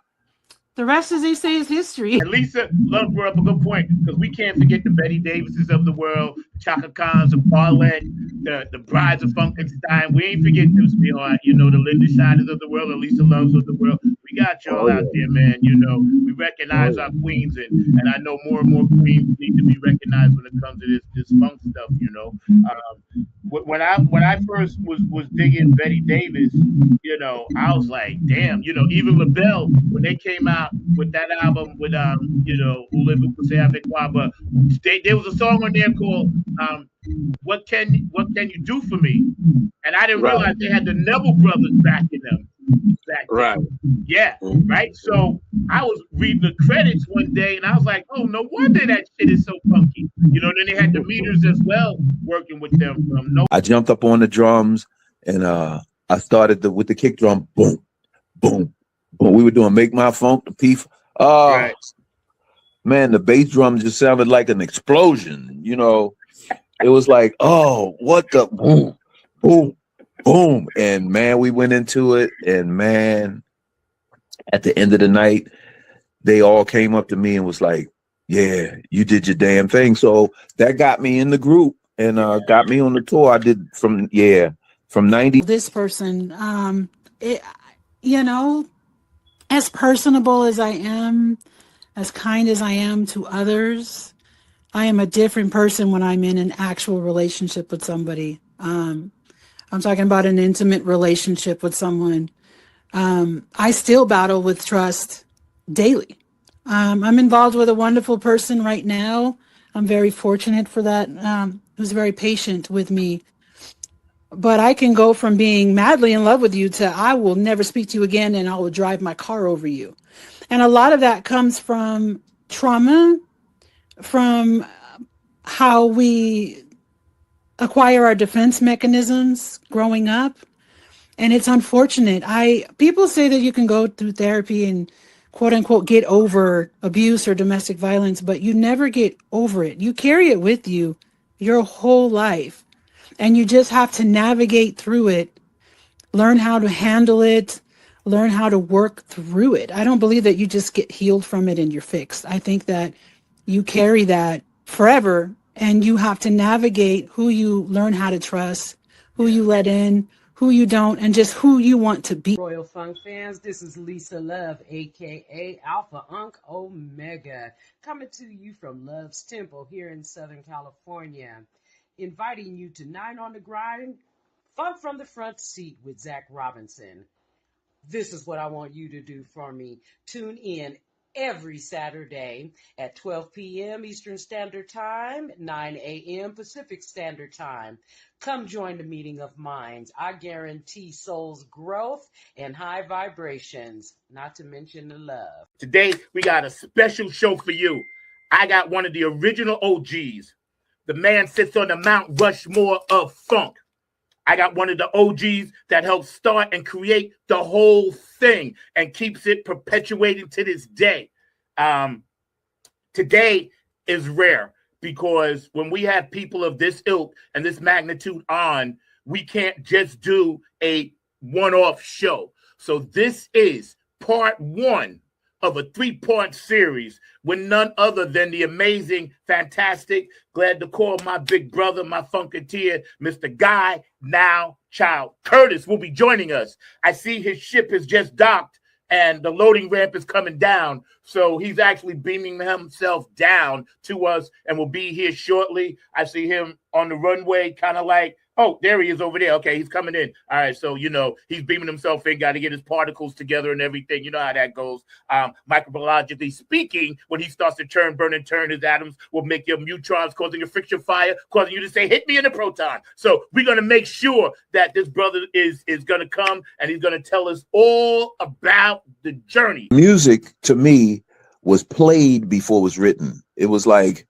the rest, as they say, is history. And Lisa Love brought up a good point, because we can't forget the Betty Davises of the world, Chaka Khans of Paulette, the Brides of Funkenstein. We ain't forget them, sweetheart. You know, the Linda Shiners of the world, the Lisa Loves of the world. We got y'all out there, man. You know, we recognize our queens, and I know more and more queens need to be recognized when it comes to this funk stuff. You know, when I first was digging Betty Davis, you know, I was like, damn. You know, even LaBelle, when they came out with that album with you know, Olivia Coussé avec moi, but there was a song on there called what can you do for me? And I didn't realize they had the Neville brothers backing them. Right. Yeah. Right. So I was reading the credits one day, and I was like, oh, no wonder that shit is so funky. You know. Then they had the Meters as well working with them. I jumped up on the drums, and I started with the kick drum. Boom, boom, boom. We were doing Make My Funk, the P. Right. man, the bass drum just sounded like an explosion. You know, it was like, oh, what the boom, boom, boom. And man, we went into it, and man, at the end of the night, they all came up to me and was like, yeah, you did your damn thing. So that got me in the group and got me on the tour. I did from 90. This person, you know, as personable as I am, as kind as I am to others, I am a different person when I'm in an actual relationship with somebody. I'm talking about an intimate relationship with someone. I still battle with trust daily. I'm involved with a wonderful person right now. I'm very fortunate for that. Who's very patient with me. But I can go from being madly in love with you to I will never speak to you again and I will drive my car over you. And a lot of that comes from trauma, from how we acquire our defense mechanisms growing up. And it's unfortunate. People say that you can go through therapy and quote unquote get over abuse or domestic violence, but you never get over it. You carry it with you your whole life. And you just have to navigate through it, learn how to handle it, learn how to work through it. I don't believe that you just get healed from it and you're fixed. I think that you carry that forever and you have to navigate who you learn how to trust, who you let in, who you don't, and just who you want to be. Royal Funk fans, this is Lisa Love, aka Alpha Unk Omega, coming to you from Love's Temple here in Southern California, inviting you to 9 on the Grind, Funk from the Front Seat with Zach Robinson. This is what I want you to do for me. Tune in every Saturday at 12 p.m. Eastern Standard Time, 9 a.m. Pacific Standard Time. Come join the meeting of minds. I guarantee soul's growth and high vibrations, not to mention the love. Today, we got a special show for you. I got one of the original OGs. The man sits on the Mount Rushmore of funk. I got one of the OGs that helped start and create the whole thing and keeps it perpetuating to this day. Today is rare because when we have people of this ilk and this magnitude on, we can't just do a one-off show. So this is part 1 of a 3-part series with none other than the amazing, fantastic, glad to call my big brother, my funketeer, Mr. Guy Now Child Curtis will be joining us. I see his ship has just docked and the loading ramp is coming down. So he's actually beaming himself down to us and will be here shortly. I see him on the runway, kind of like, oh, there he is over there. Okay, he's coming in. All right, so, you know, he's beaming himself in, got to get his particles together and everything. You know how that goes. Microbiologically speaking, when he starts to turn, burn, and turn, his atoms will make your neutrons, causing a friction fire, causing you to say, hit me in the proton. So we're going to make sure that this brother is going to come, and he's going to tell us all about the journey. Music, to me, was played before it was written. It was like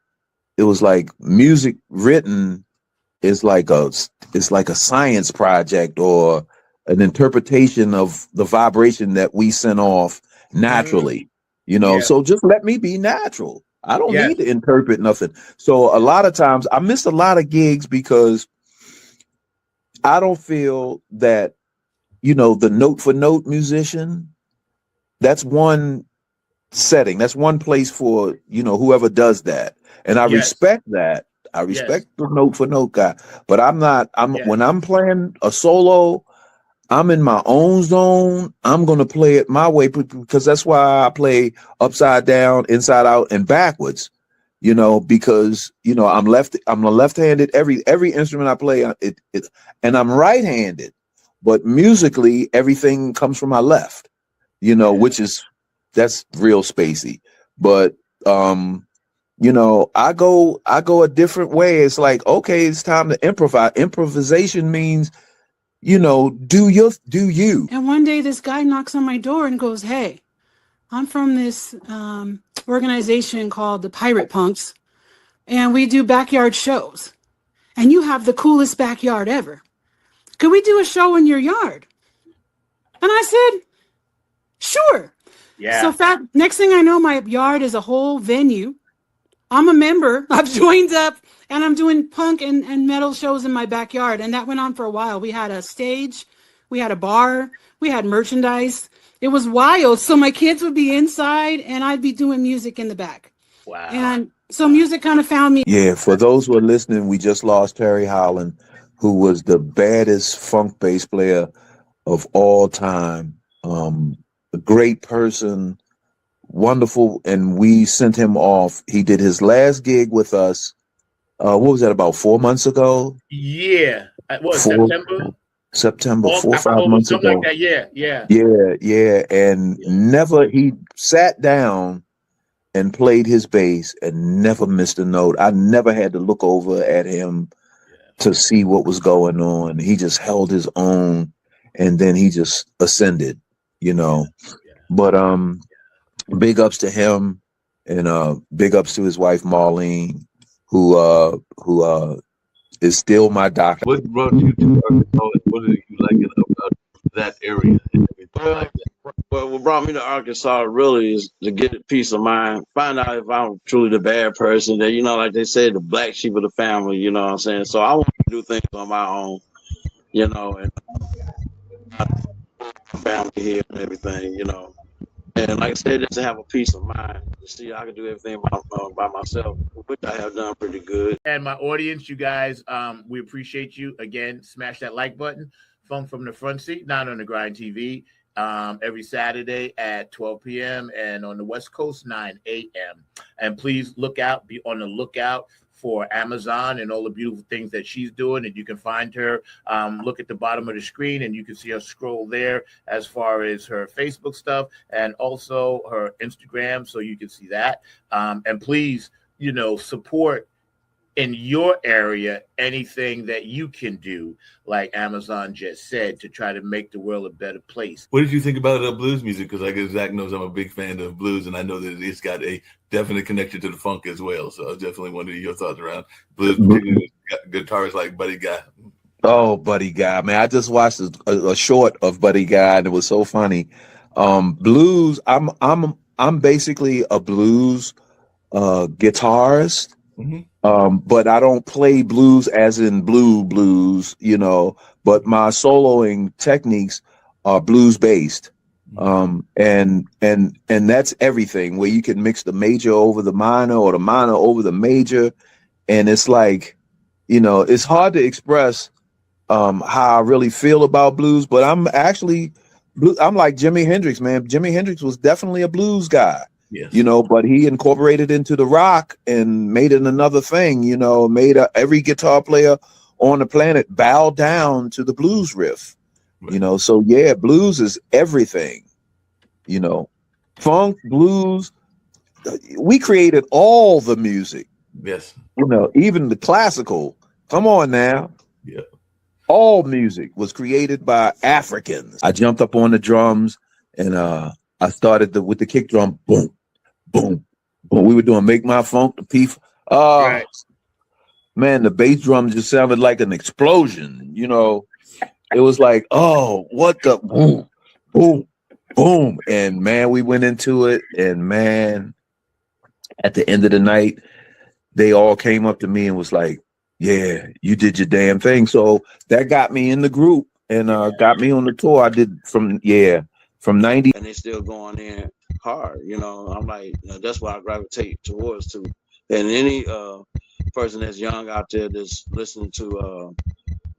music written is like a science project or an interpretation of the vibration that we send off naturally, you know. So just let me be natural. I don't need to interpret nothing. So a lot of times I miss a lot of gigs because I don't feel that, you know, the note for note musician, that's one setting, that's one place for, you know, whoever does that. And I respect that. I respect the note for note guy, but when I'm playing a solo, I'm in my own zone. I'm going to play it my way because that's why I play upside down, inside out, and backwards, you know, because, you know, I'm left-handed. Every instrument I play, and I'm right-handed, but musically everything comes from my left, you know, that's real spacey, but, you know, I go a different way. It's like, okay, it's time to improvise. Improvisation means, you know, do you. And one day this guy knocks on my door and goes, hey, I'm from this organization called the Pirate Punks, and we do backyard shows. And you have the coolest backyard ever. Could we do a show in your yard? And I said, sure. Yeah. So next thing I know, my yard is a whole venue. I'm a member. I've joined up, and I'm doing punk and metal shows in my backyard. And that went on for a while. We had a stage, we had a bar, we had merchandise. It was wild. So my kids would be inside, and I'd be doing music in the back. Wow. And so music kind of found me. Yeah, for those who are listening, we just lost Terry Howland, who was the baddest funk bass player of all time. A great person, wonderful, and we sent him off. He did his last gig with us. What was that, about 4 months ago? Yeah. What, September, Oh, 4 or 5 months something ago. like that. Yeah. Yeah. And never, he sat down and played his bass and never missed a note. I never had to look over at him to see what was going on. He just held his own, and then he just ascended, you know. But big ups to him, and big ups to his wife Marlene, who is still my doctor. What brought you to Arkansas? What did you like about that area? Well, what brought me to Arkansas really is to get a peace of mind, find out if I'm truly the bad person, that, you know, like they say, the black sheep of the family, you know what I'm saying? So I want to do things on my own, you know, and family here and everything, you know. And like I said, just to have a peace of mind, to see I can do everything by myself, which I have done pretty good. And my audience, you guys, we appreciate you. Again, smash that like button. Funk from the Front Seat, Not on the Grind TV, every Saturday at 12 p.m. and on the West Coast, 9 a.m. And please be on the lookout for Amazon and all the beautiful things that she's doing. And you can find her, look at the bottom of the screen, and you can see her scroll there as far as her Facebook stuff and also her Instagram, so you can see that. And please, you know, support in your area anything that you can do, like Amazon just said, to try to make the world a better place. What did you think about blues music? Because I guess Zach knows I'm a big fan of blues, and I know that it's got a definite connection to the funk as well. So I definitely wondering your thoughts around blues, particularly guitarists like Buddy Guy. Oh, Buddy Guy, man! I just watched a short of Buddy Guy, and it was so funny. Blues. I'm basically a blues guitarist. Mm-hmm. But I don't play blues as in blues, you know, but my soloing techniques are blues based. And that's everything, where you can mix the major over the minor or the minor over the major. And it's like, you know, it's hard to express how I really feel about blues, but I'm like Jimi Hendrix, man. Jimi Hendrix was definitely a blues guy. Yes. You know, but he incorporated into the rock and made it another thing, you know, every guitar player on the planet bow down to the blues riff, right. You know, so yeah, blues is everything, you know, funk, blues. We created all the music. Yes. You know, even the classical. Come on now. Yeah. All music was created by Africans. I jumped up on the drums and I started with the kick drum, boom, boom, boom. We were doing Make My Funk, the P. Right. Man, the bass drum just sounded like an explosion. You know, it was like, oh, what the boom, boom, boom. And man, we went into it. And man, at the end of the night, they all came up to me and was like, yeah, you did your damn thing. So that got me in the group and got me on the tour. I did from 90. And they still going in hard, you know. I'm like, you know, that's what I gravitate towards too. And any person that's young out there that's listening to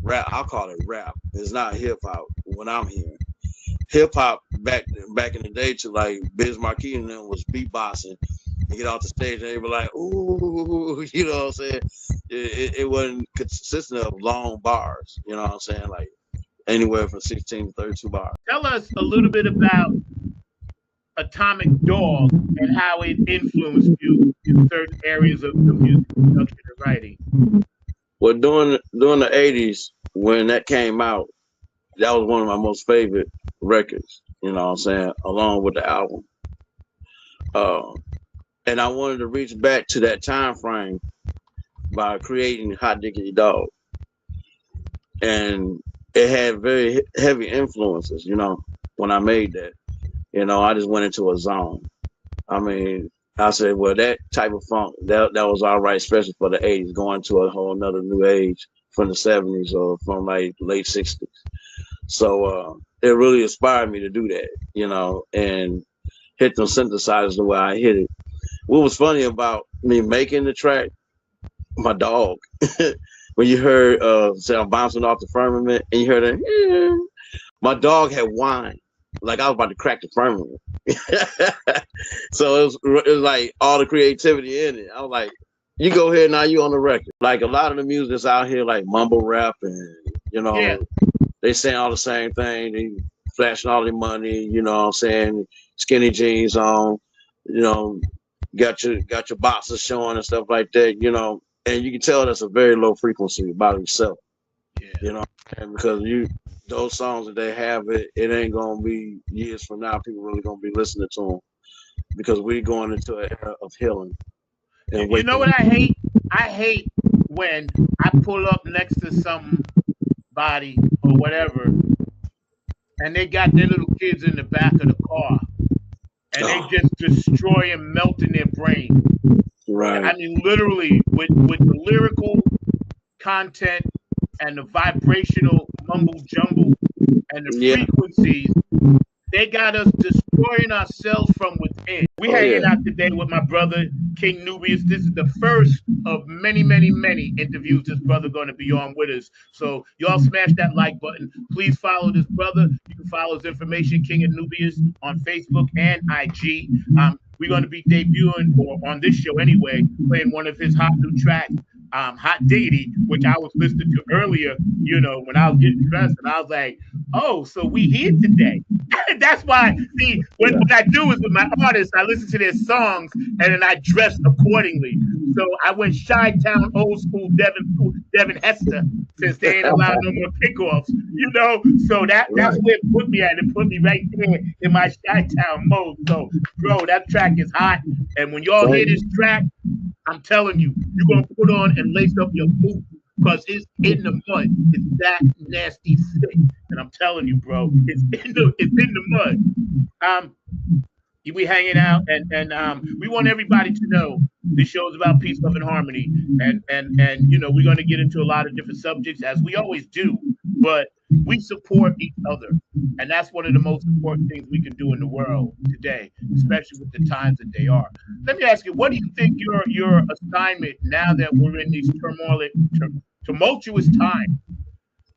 rap, I'll call it rap. It's not hip hop. What I'm hearing, hip hop back in the day, to like Biz Markie and them was beatboxing. You get off the stage and they were like, ooh, you know what I'm saying? It wasn't consistent of long bars, you know what I'm saying? Like anywhere from 16 to 32 bars. Tell us a little bit about Atomic Dog and how it influenced you in certain areas of the music production and writing. Well, during the 80s, when that came out, that was one of my most favorite records, you know what I'm saying, along with the album. And I wanted to reach back to that time frame by creating Hot Diggity Dog. And it had very heavy influences, you know, when I made that. I just went into a zone. I mean, I said, well, that type of funk, that was all right, especially for the 80s, going to a whole nother new age from the 70s or from like late 60s. So it really inspired me to do that, and hit the synthesizers the way I hit it. What was funny about me making the track, my dog, when you heard say I'm bouncing off the firmament and you heard it, my dog had whined like I was about to crack the firmament. So it was like all the creativity in it. I was like, you go ahead now, you on the record. Like a lot of the music that's out here, like mumble rap and they saying all the same thing, they flashing all their money, skinny jeans on, got your boxes showing and stuff like that, and you can tell that's a very low frequency about itself. And because those songs that they have, it ain't gonna be years from now people really gonna be listening to them, because we're going into an era of healing. And you know what I hate? I hate when I pull up next to somebody or whatever, and they got their little kids in the back of the car, and they just destroying, melting their brain. Right. I mean, literally, with the lyrical content and the vibrational mumble jumble and the frequencies, they got us destroying ourselves from within. We hanging out today with my brother King Nubius. This is the first of many, many, many interviews this brother going to be on with us. So y'all smash that like button. Please follow this brother. You can follow his information, King of Nubius, on Facebook and IG. We're going to be debuting, or on this show anyway, playing one of his hot new tracks, Hot Diggity, which I was listening to earlier, when I was getting dressed, and I was like, oh, so we here today. That's why, see, what I do is with my artists, I listen to their songs, and then I dress accordingly. So I went Chi-Town, old school Devin Hester, since they ain't allowed no more kickoffs, So that's where it put me at. It put me right there in my Chi-Town mode. So, bro, that track is hot. And when y'all hear this track, I'm telling you, you're going to put on and lace up your boots, because it's in the mud. It's that nasty sick. And I'm telling you, bro, it's in the mud. We hanging out, and we want everybody to know this show is about peace, love, and harmony. And we're going to get into a lot of different subjects, as we always do, but we support each other. And that's one of the most important things we can do in the world today, especially with the times that they are. Let me ask you, what do you think your assignment, now that we're in these tumultuous times,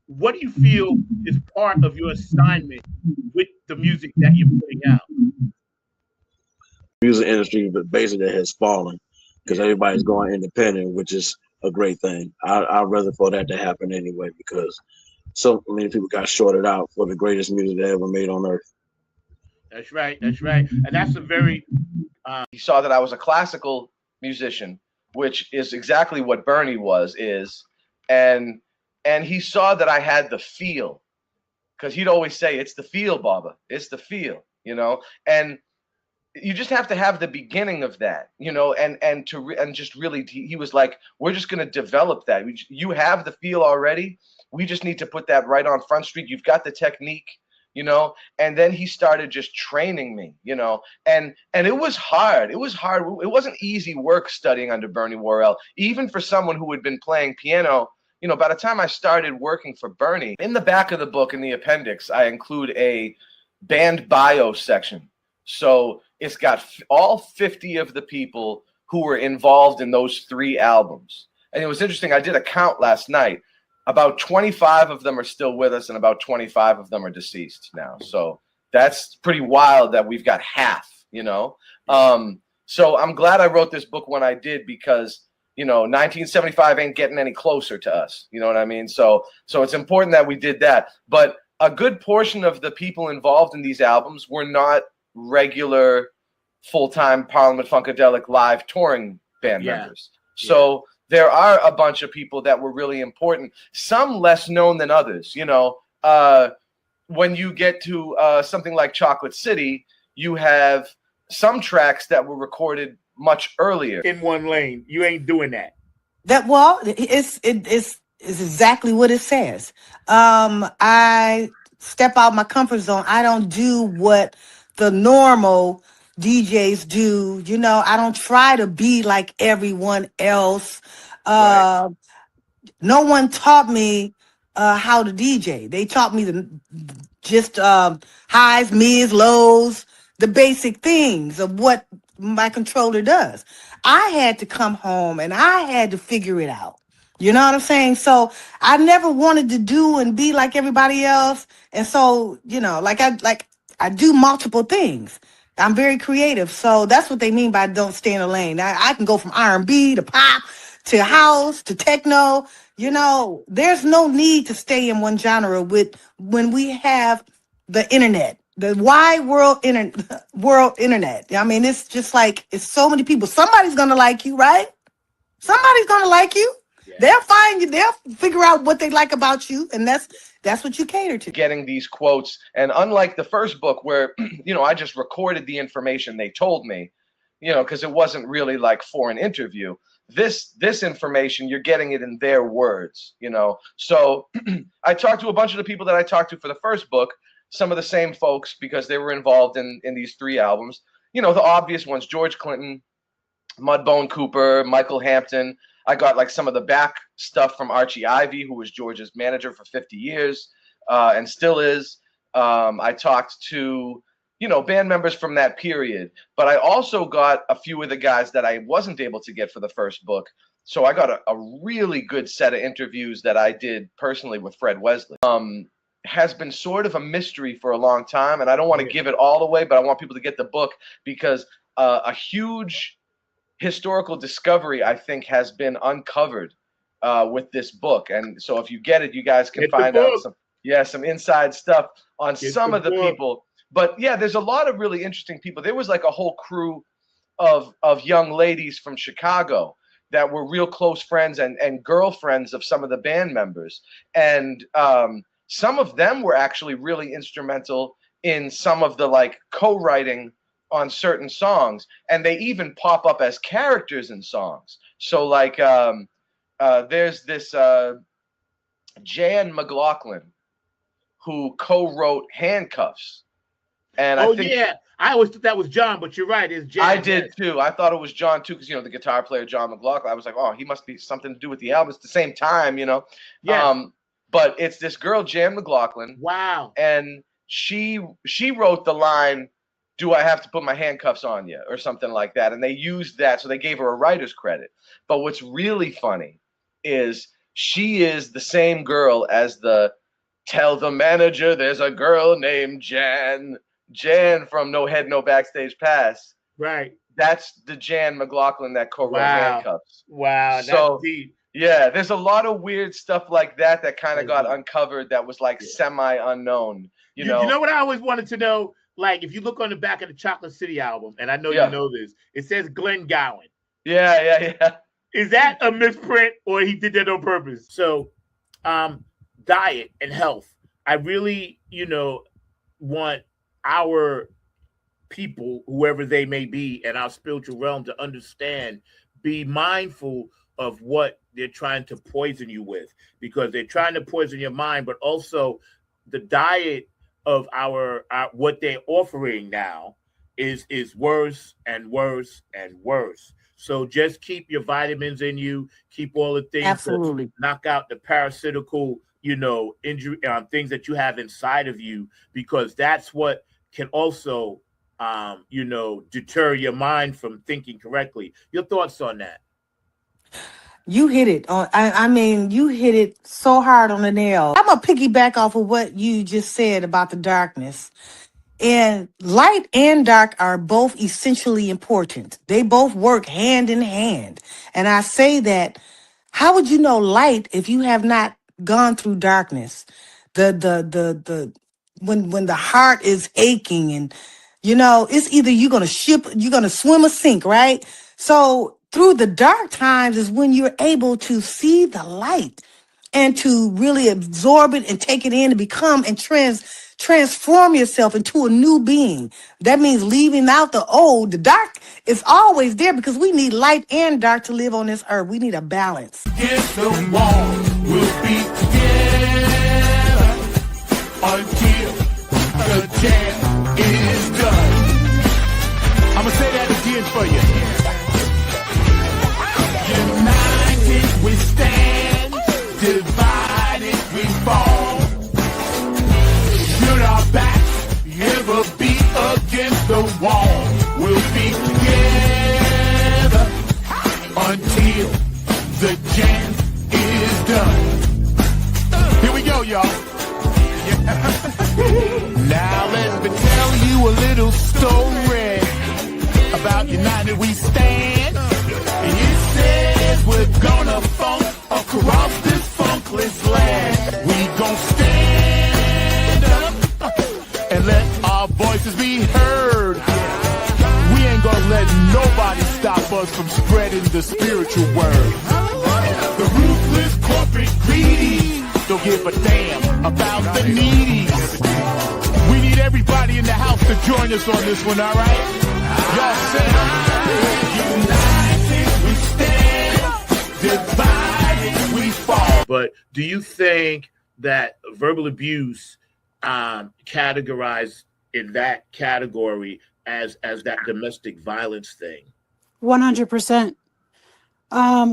what do you feel is part of your assignment with the music that you're putting out? Music industry, but basically has fallen because everybody's going independent, which is a great thing. I'd rather for that to happen anyway, because so many people got shorted out for the greatest music they ever made on earth. That's right. And that's a very... He saw that I was a classical musician, which is exactly what Bernie is. And he saw that I had the feel, because he'd always say, it's the feel, Baba. It's the feel, and you just have to have the beginning of that, and just really, he was like, we're just going to develop that. You have the feel already. We just need to put that right on Front Street. You've got the technique, and then he started just training me, and it was hard. It was hard. It wasn't easy work studying under Bernie Worrell, even for someone who had been playing piano. By the time I started working for Bernie, in the back of the book, in the appendix, I include a band bio section. So it's got all 50 of the people who were involved in those 3 albums. And it was interesting. I did a count last night. About 25 of them are still with us, and about 25 of them are deceased now. So that's pretty wild that we've got half, So I'm glad I wrote this book when I did, because 1975 ain't getting any closer to us. You know what I mean? So it's important that we did that. But a good portion of the people involved in these albums were not regular full-time Parliament Funkadelic live touring band members. So there are a bunch of people that were really important, some less known than others. When you get to something like Chocolate City, you have some tracks that were recorded much earlier. In one lane. You ain't doing that. It's exactly what it says. I step out my comfort zone. I don't do what the normal DJs do. You know, I don't try to be like everyone else. Right. No one taught me how to DJ. They taught me just highs, mids, lows, the basic things of what my controller does. I had to come home and I had to figure it out. You know what I'm saying? So I never wanted to do and be like everybody else. And so, you know, I do multiple things. I'm very creative. So that's what they mean by don't stay in a lane. I can go from R&B to pop to house to techno. You know, there's no need to stay in one genre when we have the internet, the wide world internet. I mean, it's just like, it's so many people. Somebody's going to like you, right? Somebody's going to like you. Yeah. They'll find you. They'll figure out what they like about you. And that's what you cater to. Getting these quotes. And unlike the first book where, you know, I just recorded the information they told me, you know, because it wasn't really like for an interview. This information, you're getting it in their words, you know. So I talked to a bunch of the people that I talked to for the first book, some of the same folks, because they were involved in these 3 albums. You know, the obvious ones, George Clinton, Mudbone Cooper, Michael Hampton. I got like some of the back stuff from Archie Ivy, who was George's manager for 50 years and still is. I talked to, you know, band members from that period, but I also got a few of the guys that I wasn't able to get for the first book. So I got a really good set of interviews that I did personally with Fred Wesley. Has been sort of a mystery for a long time, and I don't want to give it all away, but I want people to get the book because a huge historical discovery, I think, has been uncovered with this book. And so if you get it, you guys can find out some inside stuff on some of the people. But yeah, there's a lot of really interesting people. There was like a whole crew of young ladies from Chicago that were real close friends and girlfriends of some of the band members. And some of them were actually really instrumental in some of the like co-writing on certain songs. And they even pop up as characters in songs. So like there's this Jan McLaughlin who co-wrote Handcuffs. And I think, I always thought that was John, but you're right. It's Jan. I did too. I thought it was John too, because you know the guitar player John McLaughlin. I was like, oh, he must be something to do with the album. It's the same time, you know. Yeah. But it's this girl Jan McLaughlin. Wow. And she wrote the line, "Do I have to put my handcuffs on you?" or something like that. And they used that, so they gave her a writer's credit. But what's really funny is she is the same girl as the "Tell the manager there's a girl named Jan." Jan from No Head, No Backstage Pass. Right. That's the Jan McLaughlin that co-wrote Handcuffs. Wow. So, that's deep. yeah, there's a lot of weird stuff like that kind of got uncovered that was like semi-unknown. You know what I always wanted to know? Like, if you look on the back of the Chocolate City album, and I know you know this, it says Glenn Gowen. Yeah. Is that a misprint or he did that on purpose? So, diet and health. I really, want our people, whoever they may be, in our spiritual realm to understand, be mindful of what they're trying to poison you with, because they're trying to poison your mind, but also the diet of our what they're offering now is worse and worse and worse. So just keep your vitamins in you, keep all the things to knock out the parasitical, injury, things that you have inside of you, because that's what can also, deter your mind from thinking correctly. Your thoughts on that? You hit it on. I mean, you hit it so hard on the nail. I'm gonna piggyback off of what you just said about the darkness. And light and dark are both essentially important. They both work hand in hand. And I say that, how would you know light if you have not gone through darkness? When the heart is aching and it's either you're gonna swim or sink, right? So through the dark times is when you're able to see the light and to really absorb it and take it in and become and transform yourself into a new being. That means leaving out the old. The dark is always there because we need light and dark to live on this earth. We need a balance. Against the wall, we'll be together until the jam is done. you a little story about United We Stand. And it says we're gonna funk across this funkless land. We gon' stand up and let our voices be heard. We ain't gonna let nobody stop us from spreading the spiritual word. The ruthless corporate greedy don't give a damn about the needy. We need everybody in the house to join us on this one, all right? Y'all say, united we stand, divided we fall. But do you think that verbal abuse categorized in that category as that domestic violence thing? 100%.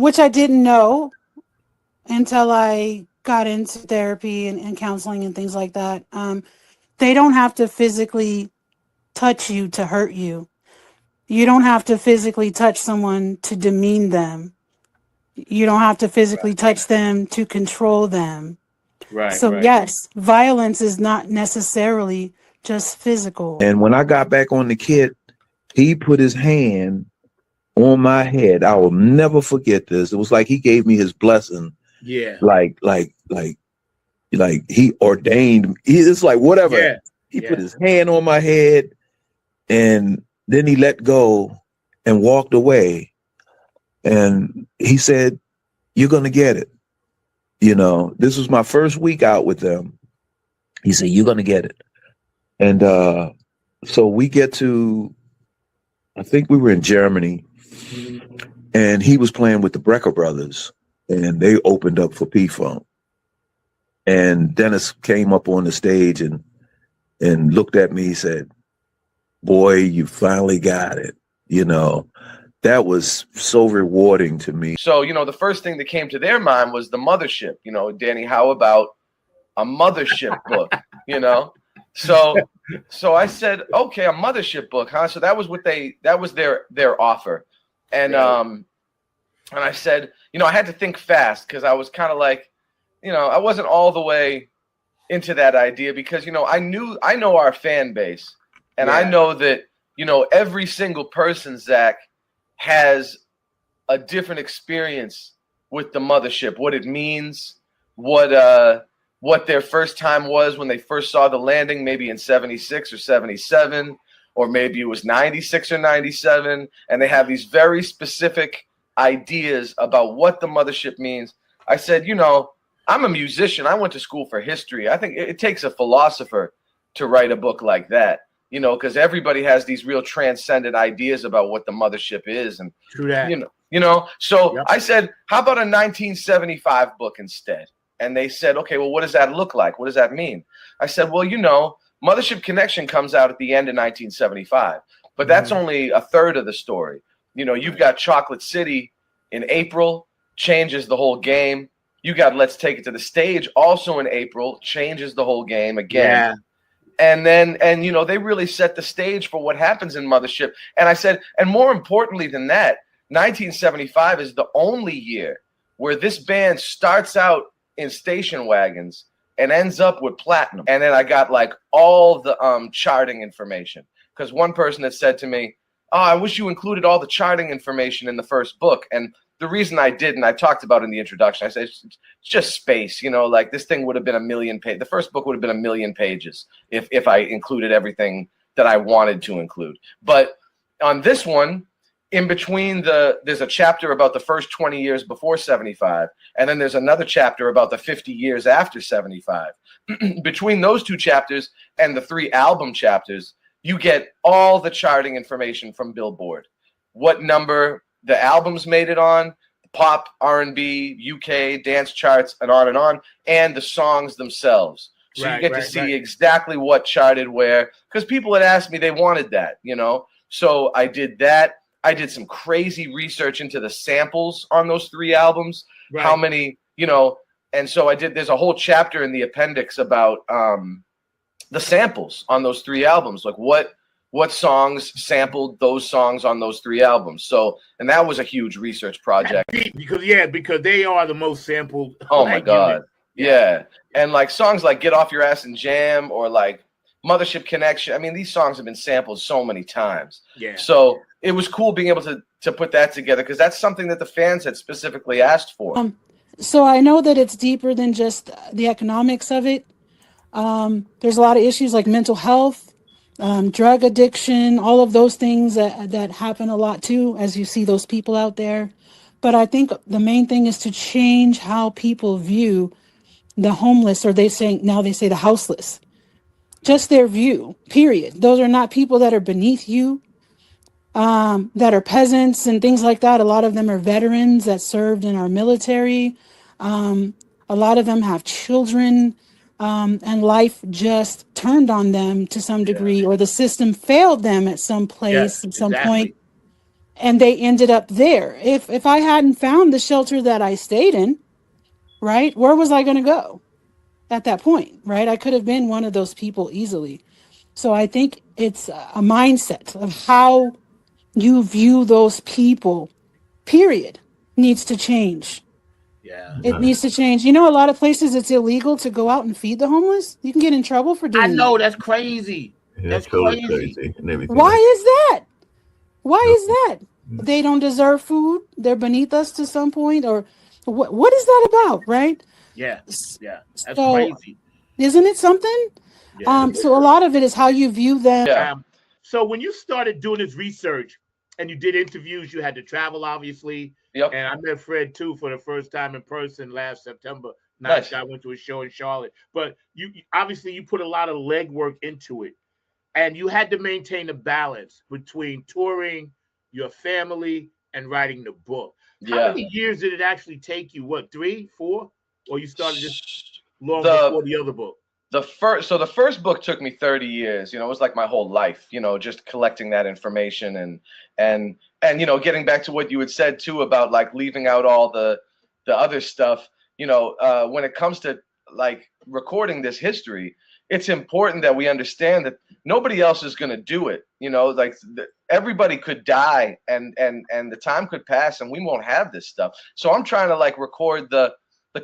Which I didn't know until I got into therapy and counseling and things like that. They don't have to physically touch you to hurt you. You don't have to physically touch someone to demean them. You don't have to physically touch them to control them. Right. So right. yes, violence is not necessarily just physical. And when I got back on the kit, he put his hand on my head. I will never forget this. It was like he gave me his blessing. Yeah. Like he ordained. It's like whatever. Yeah. He put his hand on my head, and then he let go and walked away. And he said, "You're gonna get it." You know, this was my first week out with them. He said, "You're gonna get it." And so we get to, I think we were in Germany, and he was playing with the Brecker Brothers, and they opened up for P-Funk. And Dennis came up on the stage and looked at me, said, "Boy, you finally got it." You know, that was so rewarding to me. So, you know, the first thing that came to their mind was the mothership. You know, Danny, how about a mothership book? You know, so I said, okay, a mothership book, huh? So that was their offer, and I said, you know, I had to think fast because I was kind of like, you know, I wasn't all the way into that idea because, you know, I know our fan base, and I know that, you know, every single person, Zach, has a different experience with the mothership, what it means, what their first time was when they first saw the landing, maybe in 76 or 77, or maybe it was 96 or 97, and they have these very specific ideas about what the mothership means. I said, you know, I'm a musician. I went to school for history. I think it takes a philosopher to write a book like that, you know, because everybody has these real transcendent ideas about what the mothership is. And True that. you know, so I said, how about a 1975 book instead? And they said, okay, well, what does that look like? What does that mean? I said, well, you know, Mothership Connection comes out at the end of 1975, but that's only a third of the story. You know, you've got Chocolate City in April, changes the whole game. You got Let's Take It to the Stage also in April, changes the whole game again. Yeah. And you know, they really set the stage for what happens in Mothership. And I said, and more importantly than that, 1975 is the only year where this band starts out in station wagons and ends up with platinum. And then I got like all the charting information, because one person had said to me, "Oh, I wish you included all the charting information in the first book." And the reason I didn't, I talked about in the introduction, I said, it's just space, you know, like this thing would have been 1 million pages. The first book would have been 1 million pages if I included everything that I wanted to include. But on this one, in between there's a chapter about the first 20 years before 75, and then there's another chapter about the 50 years after 75. Between those two chapters and the 3 album chapters, you get all the charting information from Billboard. What number the albums made it on, pop, R&B, UK, dance charts, and on, and the songs themselves. So you get to see exactly what charted where, because people had asked me, they wanted that, you know. So I did that. I did some crazy research into the samples on those 3 albums, how many, you know, and so there's a whole chapter in the appendix about the samples on those 3 albums, like what songs sampled those songs on those 3 albums. So, and that was a huge research project. Because they are the most sampled. Oh my God. Yeah. And like songs like Get Off Your Ass and Jam, or like, Mothership Connection. I mean, these songs have been sampled so many times. Yeah. So it was cool being able to put that together because that's something that the fans had specifically asked for. So I know that it's deeper than just the economics of it. There's a lot of issues like mental health, drug addiction, all of those things that happen a lot too, as you see those people out there. But I think the main thing is to change how people view the homeless, or they say the houseless. Just their view, period. Those are not people that are beneath you, that are peasants and things like that. A lot of them are veterans that served in our military. A lot of them have children, and life just turned on them to some degree, or the system failed them at some place at some point, and they ended up there. If I hadn't found the shelter that I stayed in, right, where was I going to go at that point, right? I could have been one of those people easily. So I think it's a mindset of how you view those people, period, needs to change. Yeah. It needs to change. You know, a lot of places it's illegal to go out and feed the homeless. You can get in trouble for doing I know, that. that's crazy. Yeah, That's totally crazy. and everything. Why is that? Why is that? They don't deserve food. They're beneath us to some point, or what is that about, right? Yeah. Yeah. That's So, crazy. isn't it something? Yeah. So a lot of it is how you view them. So when you started doing this research and you did interviews, you had to travel, obviously. Yep. And I met Fred too for the first time in person last September. Nice. I went to a show in Charlotte. But you obviously you put a lot of legwork into it, and you had to maintain a balance between touring, your family, and writing the book. How many years did it actually take you? What, 3, 4? Or you started this long before the other book? The first book took me 30 years. You know, it was like my whole life, you know, just collecting that information and you know, getting back to what you had said too about like leaving out all the other stuff. You know, when it comes to like recording this history, it's important that we understand that nobody else is going to do it. You know, like everybody could die and the time could pass and we won't have this stuff. So I'm trying to like record the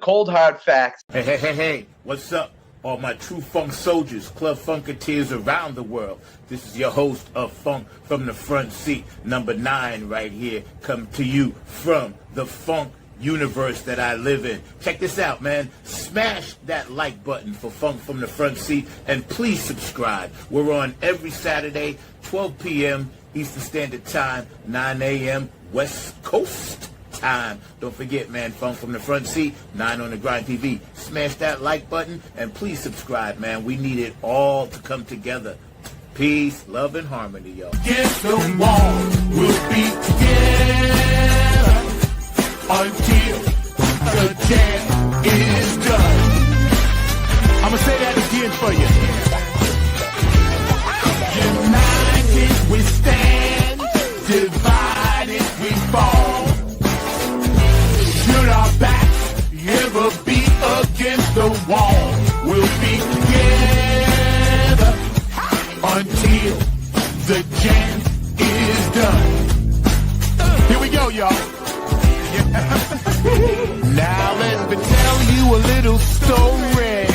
cold hard facts. Hey, what's up? All my true funk soldiers, club funketeers around the world. This is your host of Funk from the Front Seat, number 9 right here, come to you from the funk universe that I live in. Check this out, man. Smash that like button for Funk from the Front Seat, and please subscribe. We're on every Saturday, 12 p.m. Eastern Standard Time, 9 a.m. West Coast time. Don't forget, man, Funk from the Front Seat, 9 on the Grind TV. Smash that like button and please subscribe, man. We need it all to come together. Peace, love, and harmony, y'all. Against the wall, we'll be together until the jam is done. I'ma say that again for you. United we stand, divided we fall. Should our backs ever be against the wall, we'll be together until the jam is done. Here we go, y'all. Now let me tell you a little story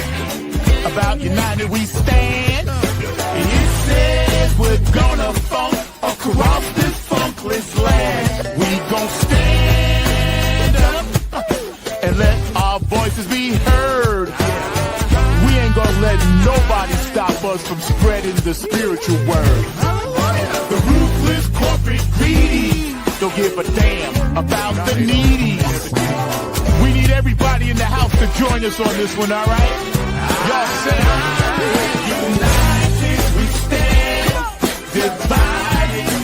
about United We Stand. It says we're gonna funk across this funkless land. We gon' stand up and let our voices be heard. We ain't gonna let nobody stop us from spreading the spiritual word. The ruthless corporate greedy don't give a damn about the needies. We need everybody in the house to join us on this one, all right? Y'all say, united we stand, divided